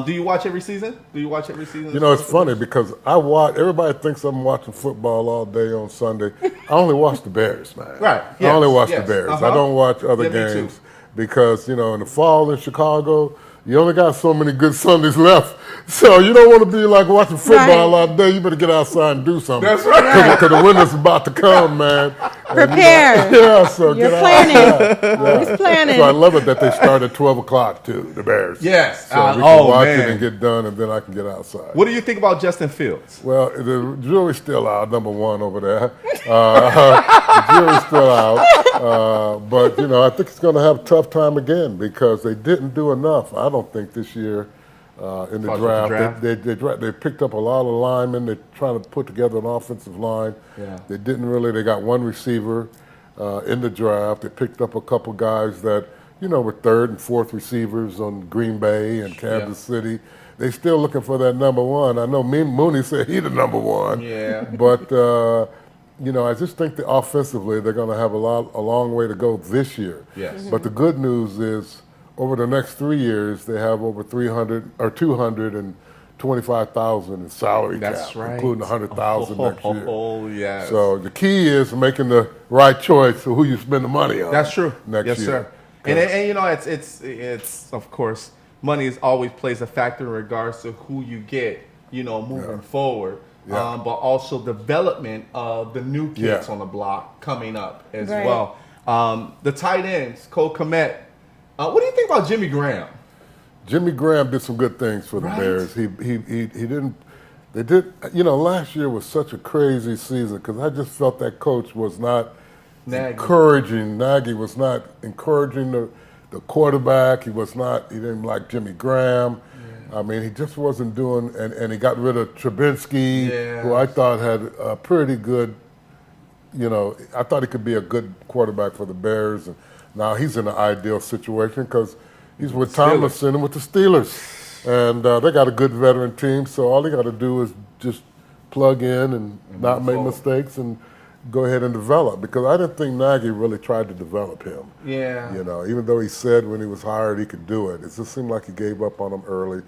C: do you watch every season?
E: It's funny because everybody thinks I'm watching football all day on Sunday. I only watch the Bears, man.
C: Right.
E: I only watch the Bears. I don't watch other games because, in the fall in Chicago, you only got so many good Sundays left. So you don't want to be watching football all day. You better get outside and do something.
C: That's right.
E: Because the winter's about to come, man.
D: Prepare.
E: So
D: You're
E: get
D: planning.
E: outside.
D: He's planning.
E: So I love it that they start at 12 o'clock, too, the Bears.
C: Yes.
E: So we can watch it and get done, and then I can get outside.
C: What do you think about Justin Fields?
E: Well, the jury's still out, number one over there. The jury's still out. But, I think it's going to have a tough time again because they didn't do enough, I don't think, this year in the draft. They picked up a lot of linemen. They're trying to put together an offensive line.
C: Yeah.
E: They didn't really. They got one receiver in the draft. They picked up a couple guys that, were third and fourth receivers on Green Bay and Kansas City. They're still looking for that number one. I know Mooney said he's the number one.
C: Yeah.
E: But, I just think that offensively they're going to have a long way to go this year.
C: Yes.
E: But the good news is over the next 3 years, they have over 225,000 in salary cap, including 100,000 next year.
C: Oh, yes.
E: So the key is making the right choice for who you spend the money on.
C: That's true.
E: Next
C: yes,
E: year.
C: Sir. And it's of course, money always plays a factor in regards to who you get, moving forward.
E: Yeah.
C: But also development of the new kids on the block coming up as well. The tight ends, Cole Kmet. What do you think about Jimmy Graham?
E: Jimmy Graham did some good things for the Bears. He didn't. They did. Last year was such a crazy season because I just felt that coach was not encouraging. Nagy was not encouraging the quarterback. He didn't like Jimmy Graham. Yeah. I mean, he just wasn't doing. And he got rid of Trubinsky, who I thought had a pretty good. I thought he could be a good quarterback for the Bears. And now he's in an ideal situation because he's with Tomlinson and with the Steelers. And they got a good veteran team, so all they got to do is just plug in and not make mistakes and go ahead and develop. Because I didn't think Nagy really tried to develop him.
C: Yeah.
E: Even though he said when he was hired he could do it. It just seemed like he gave up on him early.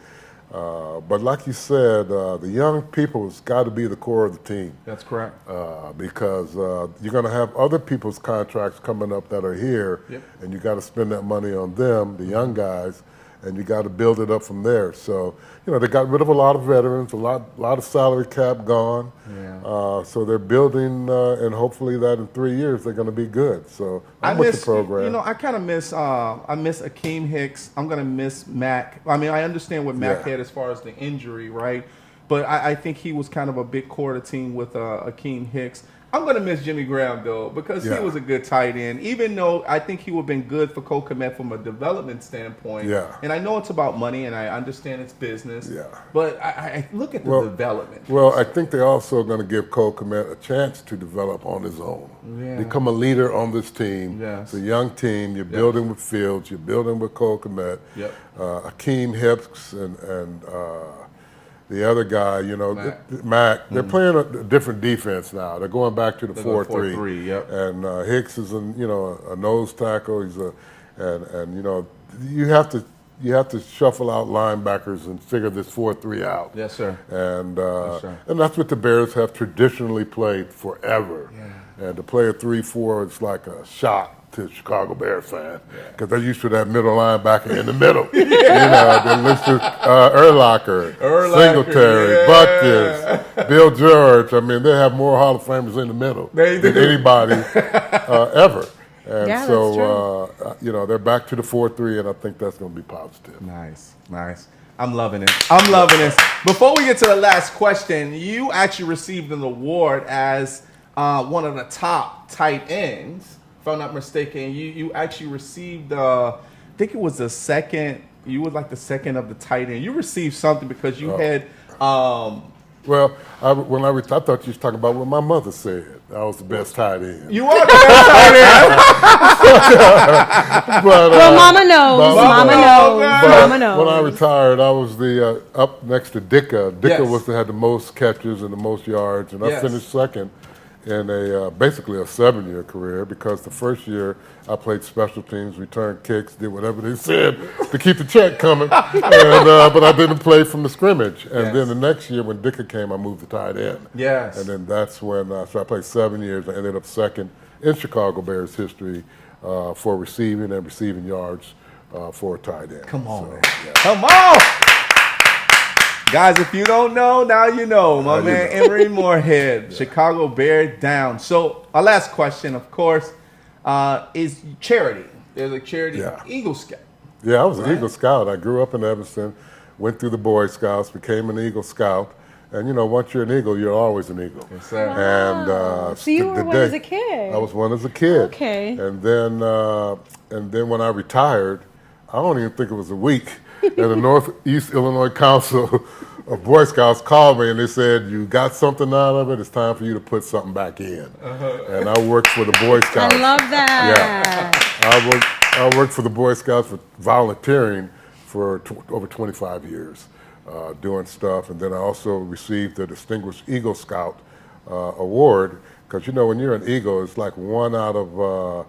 E: But like you said, the young people has got to be the core of the team.
C: That's correct.
E: Because you're going to have other people's contracts coming up that are here, and you got to spend that money on them, the young guys, and you got to build it up from there. So, they got rid of a lot of veterans, a lot of salary cap gone.
C: Yeah.
E: So they're building, and hopefully that in 3 years they're going to be good. So I'm with the program.
C: I kind of miss Akeem Hicks. I'm going to miss Mac. I mean, I understand what Mac had as far as the injury, right? But I think he was kind of a big core of the team with Akeem Hicks. I'm going to miss Jimmy Graham, though, because he was a good tight end, even though I think he would have been good for Cole Kmet from a development standpoint.
E: Yeah.
C: And I know it's about money, and I understand it's business. Yeah. But I look at the development.
E: Well, I think they're also going to give Cole Kmet a chance to develop on his own.
C: Yeah.
E: Become a leader on this team.
C: Yes.
E: It's a young team. You're building with Fields. You're building with Cole Kmet.
C: Yep.
E: Akeem Hicks and the other guy, Mac. They're playing a different defense now. They're going back to the 4-3.
C: Yep.
E: And Hicks is a nose tackle. He's you have to shuffle out linebackers and figure this 4-3 out.
C: Yes, sir.
E: And and that's what the Bears have traditionally played forever.
C: Yeah.
E: And to play a 3-4 is like a shock to a Chicago Bears fan, because they're used to that middle linebacker in the middle. They listed Urlacher, Singletary, Butkus, Bill George. I mean, they have more Hall of Famers in the middle than anybody ever. And so, they're back to the 4-3, and I think that's going to be positive.
C: Nice. I'm loving it. Before we get to the last question, you actually received an award as one of the top tight ends. If I'm not mistaken, you actually received, I think it was the second. You were like the second of the tight end. You received something because you had.
E: Well, when I thought you was talking about what my mother said. I was the best tight end.
C: You are the best tight end.
E: But,
D: Mama knows. Mama knows.
E: When I retired, I was the up next to Dicka. Dicka had the most catches and the most yards, and I finished second in basically a 7-year career, because the first year I played special teams, returned kicks, did whatever they said to keep the check coming, but I didn't play from the scrimmage. And then the next year when Dicka came, I moved to tight end.
C: Yes.
E: And then that's when, so I played 7 years. I ended up second in Chicago Bears history for receiving and receiving yards for a tight end.
C: Come on, man. Yeah. Come on! Guys, if you don't know, now you know. My man Emery Moorehead, Chicago Bear down. So our last question, of course, is charity. There's a charity, Eagle Scout.
E: Yeah, I was an Eagle Scout. I grew up in Evanston, went through the Boy Scouts, became an Eagle Scout. And, once you're an Eagle, you're always an Eagle.
C: Yes, sir.
D: Wow.
E: And
D: so you were one as a kid.
E: I was one as a kid.
D: Okay.
E: And then when I retired, I don't even think it was a week, and the Northeast Illinois Council of Boy Scouts called me and they said, "You got something out of it. It's time for you to put something back in." And I worked for the Boy Scouts.
D: I love that.
E: Yeah, I worked for the Boy Scouts for volunteering for over 25 years, doing stuff, and then I also received the Distinguished Eagle Scout award, because when you're an Eagle, it's like one out of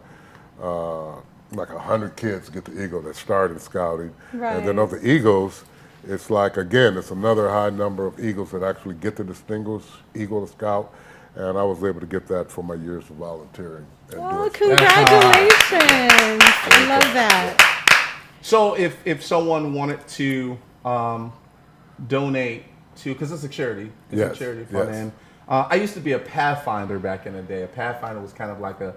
E: like 100 kids get the Eagle that started scouting.
D: Right.
E: And then of the Eagles, it's like, again, it's another high number of Eagles that actually get the Distinguished Eagle Scout. And I was able to get that for my years of volunteering.
D: Oh, congratulations. I love that.
C: So if someone wanted to donate to, because it's a charity. It's a charity fund. And I used to be a Pathfinder back in the day. A Pathfinder was kind of like a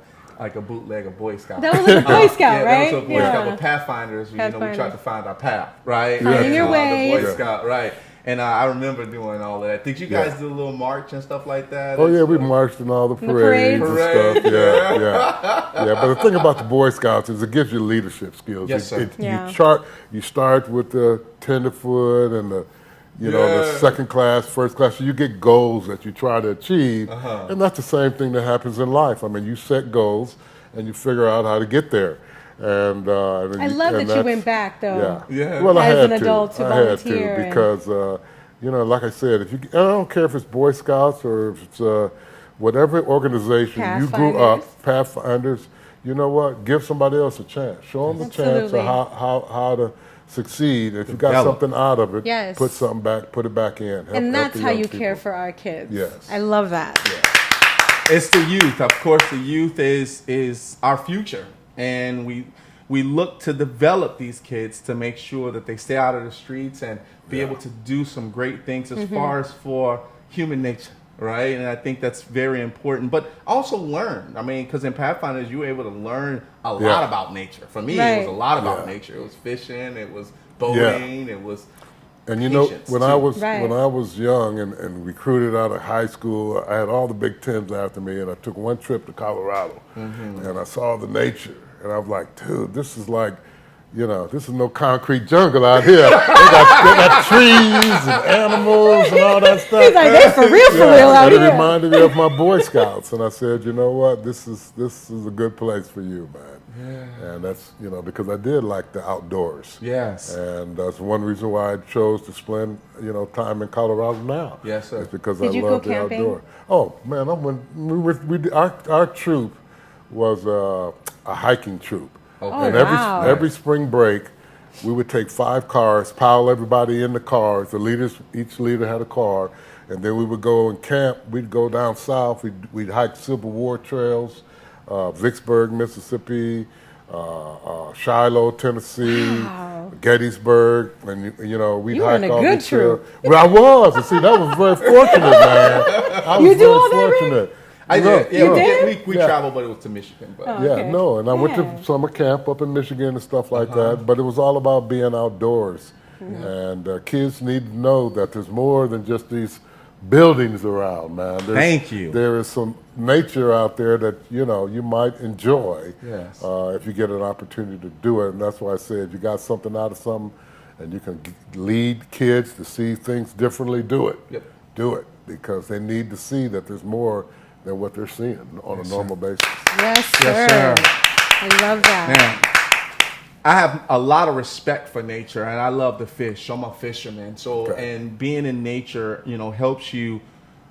C: bootleg of Boy Scout.
D: That was like a Boy Scout, right?
C: That was a Boy Scout. But Pathfinders, we tried to find our path, right?
D: Finding your way.
C: The Boy Scout, right. And I remember doing all of that. Did you guys do a little march and stuff like that?
E: Oh, yeah, we marched in all the parades and stuff. Yeah. But the thing about the Boy Scouts is it gives you leadership skills.
C: Yes, sir.
E: You start with the tenderfoot and the second class, first class. So you get goals that you try to achieve. And that's the same thing that happens in life. I mean, you set goals and you figure out how to get there. And
D: I love that you went back, though.
C: Yeah.
E: Well,
D: as an adult to volunteer.
E: I had to because, like I said, I don't care if it's Boy Scouts or if it's whatever organization you grew up, Pathfinders. You know what? Give somebody else a chance. Show them a chance of how to succeed. If you got something out of it,
D: Yes.
E: put something back, put it back in.
D: And that's
E: the
D: how
E: young
D: you
E: people.
D: care for our kids.
E: Yes.
D: I love that.
C: It's the youth. Of course, the youth is our future. And we look to develop these kids to make sure that they stay out of the streets and be able to do some great things as far as for human nature, right? And I think that's very important. But also learn. I mean, because in Pathfinders, you were able to learn a lot about nature. For me, it was a lot about nature. It was fishing. It was boating. It was
E: And you know, when I
D: Right.
E: was young and recruited out of high school, I had all the Big Tens after me, and I took one trip to Colorado, and I saw the nature, and I was like, dude, this is like, you know, this is no concrete jungle out here. they got trees and animals and all that stuff.
D: He's like, they for real out
E: and
D: here.
E: it reminded me of my Boy Scouts, and I said, you know what, this is a good place for you, man. And that's, you know, because I did like the outdoors.
C: Yes.
E: And that's one reason why I chose to spend, you know, time in Colorado now.
C: Yes, sir.
E: It's because
D: Did
E: I
D: you
E: love
D: go
E: the
D: camping?
E: outdoor. Oh man, our troop was a hiking troop.
C: Okay.
E: And
D: wow.
E: every spring break, we would take 5 cars, pile everybody in the cars. Each leader had a car, and then we would go and camp. We'd go down south. We'd hike Civil War trails, Vicksburg, Mississippi, Shiloh, Tennessee, Gettysburg, and you know we'd
D: You were
E: hike
D: in a
E: all
D: good
E: these trails.
D: troop.
E: Well, I was. And see, that was very fortunate, man. I was
D: You do
E: very
D: all that, Rick?
E: fortunate.
C: I did. Yeah,
E: Look,
C: we
E: yeah.
C: traveled, but it was to Michigan. But
D: Oh.
E: Yeah,
D: Okay.
E: no, and I went
D: Yeah.
E: to summer camp up in Michigan and stuff like that, but it was all about being outdoors. And kids need to know that there's more than just these buildings around, man.
C: Thank you.
E: There is some nature out there that, you know, you might enjoy
C: Yes.
E: if you get an opportunity to do it. And that's why I said if you got something out of something and you can lead kids to see things differently, do it.
C: Yep.
E: Do it, because they need to see that there's more than what they're seeing on a normal basis.
D: Yes, sir.
C: Yes, sir.
D: I love that.
C: Man, I have a lot of respect for nature, and I love to fish. I'm a fisherman. So, and being in nature, you know, helps you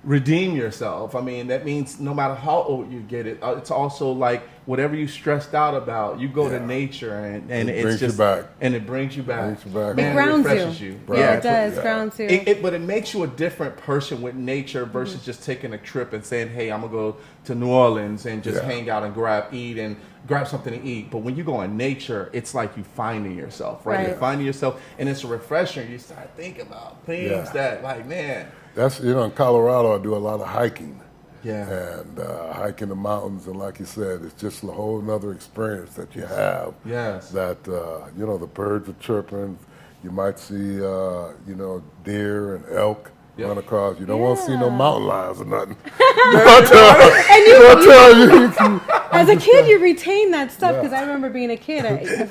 C: redeem yourself. I mean, that means no matter how old you get it's also like whatever you stressed out about, you go to nature and
E: It
C: it's
E: brings you
C: just
E: back.
C: and it brings you back.
E: Brings you back.
C: Man,
D: It grounds
C: refreshes
D: you.
C: you.
D: Yeah, it
E: Right.
D: does. Grounds you.
C: But it makes you a different person with nature versus just taking a trip and saying, hey, I'm going to go to New Orleans and just hang out and grab something to eat. But when you go in nature, it's like you finding yourself, right? You're finding yourself, and it's a refresher. You start thinking about things that, like, man.
E: That's, you know, in Colorado, I do a lot of hiking.
C: Yeah.
E: And hiking the mountains, and like you said, it's just a whole nother experience that you have.
C: Yes.
E: That, you know, the birds are chirping. You might see, you know, deer and elk run across. You don't want to see no mountain lions or nothing.
D: As a kid, you retain that stuff because I remember being a kid.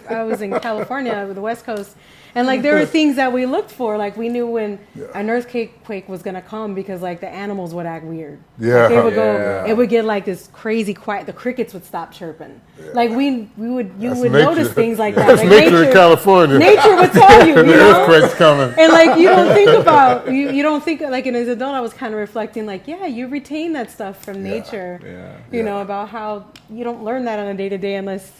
D: I was in California with the West Coast, and like there were things that we looked for. Like we knew when an earthquake was gonna come because like the animals would act weird.
E: Yeah.
D: Like, they would go. It would get like this crazy quiet. The crickets would stop chirping. Like you would
E: nature.
D: notice things like that.
E: That's
D: Like
E: nature in California.
D: Nature would tell you.
E: The
D: You know?
E: earthquake's coming.
D: And like you don't think about you don't think like as an adult I was kind of reflecting like you retain that stuff from nature. You know, about how you don't learn that on a day-to-day unless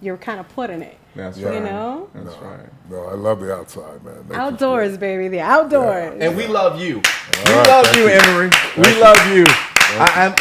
D: you're kind of put in it.
C: That's
D: You
C: right.
D: know?
C: That's right.
E: No, I love the outside, man. Nature's
D: Outdoors,
E: great.
D: baby, the outdoors.
C: And we love you.
E: All
C: We
E: right,
C: love
E: thank
C: you,
E: you.
C: Emery. We love you.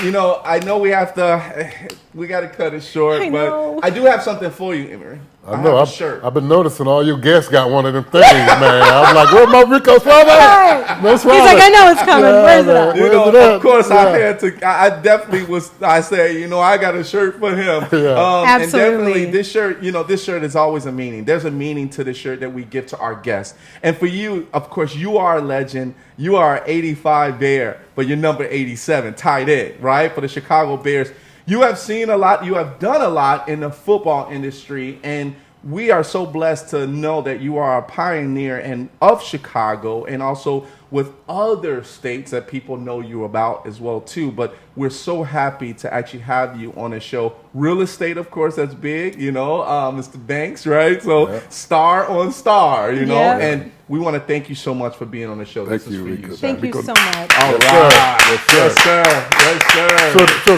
C: You know, I know we have to. We got to cut it short,
D: I know.
C: but I do have something for you, Emery.
E: I know.
C: have a shirt.
E: I've been noticing all your guests got one of them things, man. I'm like, where's my Rico Suave?
D: Right.
E: No
D: He's
E: Suave.
D: like, I know it's coming. Where's it
E: man.
D: at?
C: You
E: Where's
C: know,
E: it
C: of
E: at?
C: course,
E: Yeah.
C: I had to. I definitely was. I say, you know, I got a shirt for him. And
D: Absolutely.
C: definitely, this shirt. You know, this shirt is always a meaning. There's a meaning to the shirt that we give to our guests. And for you, of course, you are a legend. You are 85 Bear, but you're number 87, tight end, right? For the Chicago Bears. You have seen a lot. You have done a lot in the football industry, and we are so blessed to know that you are a pioneer of Chicago and also with other states that people know you about as well too. But we're so happy to actually have you on the show. Real estate, of course, that's big, Mr. Banks, right? So star on star, and we want to thank you so much for being on the show.
E: Thank you, Rico.
D: Thank you so much.
C: All right.
E: Yes, sir.
C: Yes, sir.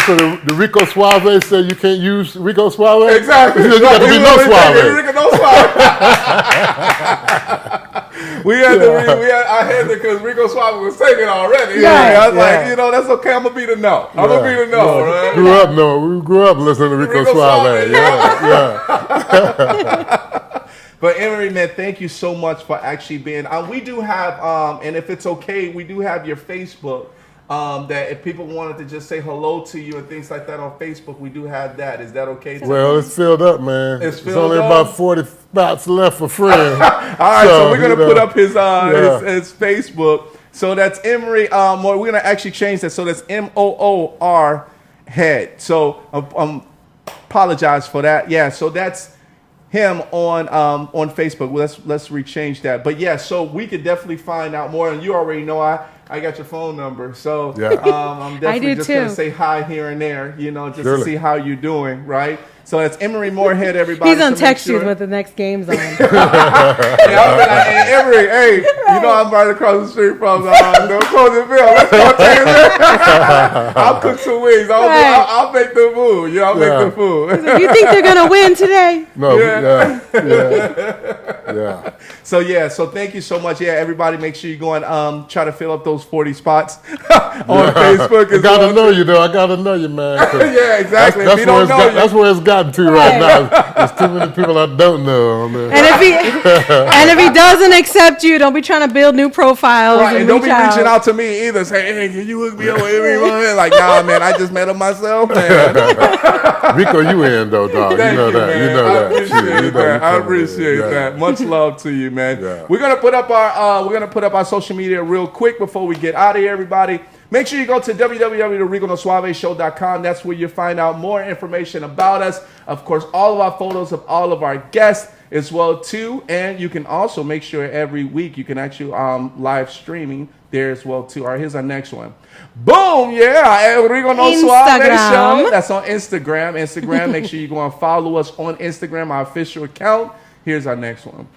E: So the Rico Suave said you can't use Rico Suave?
C: Exactly.
E: You got to be no Suave.
C: Rico no Suave. I had to because Rico Suave was taken already. Yeah, I was like, that's okay. I'm gonna be the no. I'm gonna be the no, right?
E: We grew up listening to Rico Suave. Yeah.
C: But Emery, man, thank you so much for actually being. We do have, and if it's okay, we do have your Facebook. That if people wanted to just say hello to you and things like that on Facebook, we do have that. Is that okay?
E: Well, it's filled up, man.
C: It's
E: only about 40 spots left for friends.
C: All right, so we're gonna put up his Facebook. So that's Emery. We're gonna actually change that. So that's Moor Head. So apologize for that. Yeah. So that's him on Facebook. Let's rechange that. But yeah, so we could definitely find out more. And you already know I got your phone number, so I'm definitely just gonna say hi here and there, just to see how you're doing, right? So it's Emery Moorehead, everybody.
D: He's on text you with the next game's on.
C: I'll be like, hey, Emery, I'm right across the street from Coachville. Let's go take it. I'll cook some wings. I'll make the food. I'll make the food.
D: Like, you think they're gonna win today?
E: No. Yeah.
C: So thank you so much. Yeah, everybody, make sure you go and try to fill up those 40 spots on Facebook.
E: I gotta know you, though. I gotta know you, man.
C: Yeah, exactly.
E: That's where it's gotten to right now. There's too many people I don't know on there.
D: And if he doesn't accept you, don't be trying to build new profiles.
C: Right, and don't be reaching out to me either. Say, hey, can you hook me up with everyone? Like, nah, man, I just met him myself, man.
E: Rico, you in though, dog.
C: Thank
E: you know that.
C: Man.
E: You know that.
C: I appreciate that. Much love to you, man.
E: Yeah.
C: We're gonna put up our social media real quick before we get out of here, everybody. Make sure you go to www.riconosuaveshow.com. That's where you'll find out more information about us. Of course, all of our photos of all of our guests as well too. And you can also make sure every week you can actually live streaming there as well too. All right, here's our next one. Boom! Yeah, Rico No Suave Show. That's on Instagram. Make sure you go and follow us on Instagram, our official account. Here's our next one.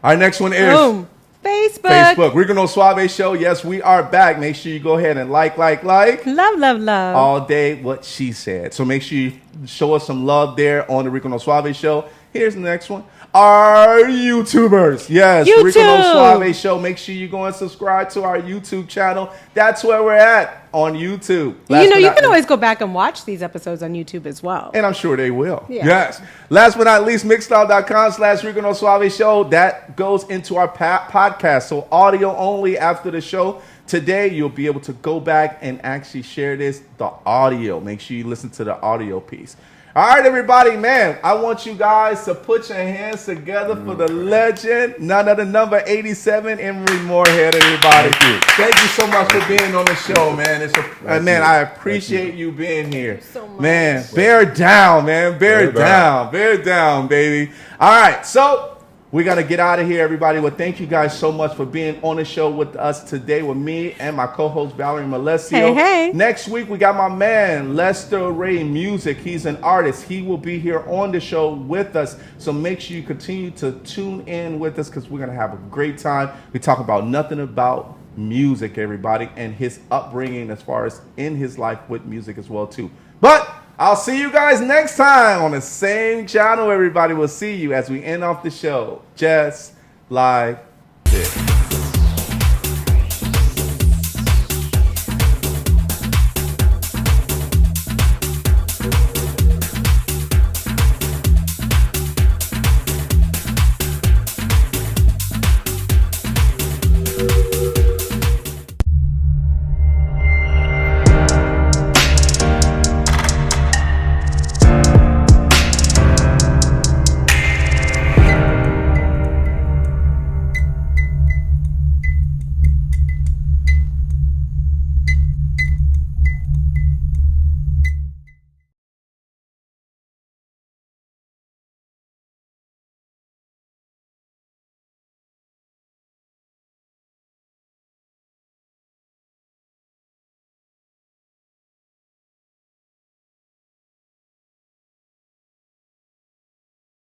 C: Our next one is Facebook. Rico No Suave Show. Yes, we are back. Make sure you go ahead and like.
D: Love.
C: All day what she said. So make sure you show us some love there on the Rico No Suave Show. Here's the next one. Our YouTubers. Yes,
D: YouTube.
C: Rico No Suave Show. Make sure you go and subscribe to our YouTube channel. That's where we're at on YouTube.
D: You can always go back and watch these episodes on YouTube as well.
C: And I'm sure they will.
D: Yeah.
C: Yes. Last but not least, mixcloud.com/Rico No Suave Show. That goes into our podcast. So audio only after the show. Today, you'll be able to go back and actually share the audio. Make sure you listen to the audio piece. All right, everybody, man, I want you guys to put your hands together for the legend, none other than number 87, Emery Moorehead, everybody. Thank you so much for being on the show, man. I appreciate you being here.
D: So much.
C: Man, bear down, man. Bear down, baby. All right, so we got to get out of here, everybody. Well, thank you guys so much for being on the show with us today with me and my co-host, Valerie Malesio.
D: Hey.
C: Next week, we got my man, Lester Ray Music. He's an artist. He will be here on the show with us. So make sure you continue to tune in with us because we're going to have a great time. We talk about nothing about music, everybody, and his upbringing as far as in his life with music as well, too. But I'll see you guys next time on the same channel, everybody. We'll see you as we end off the show just like this.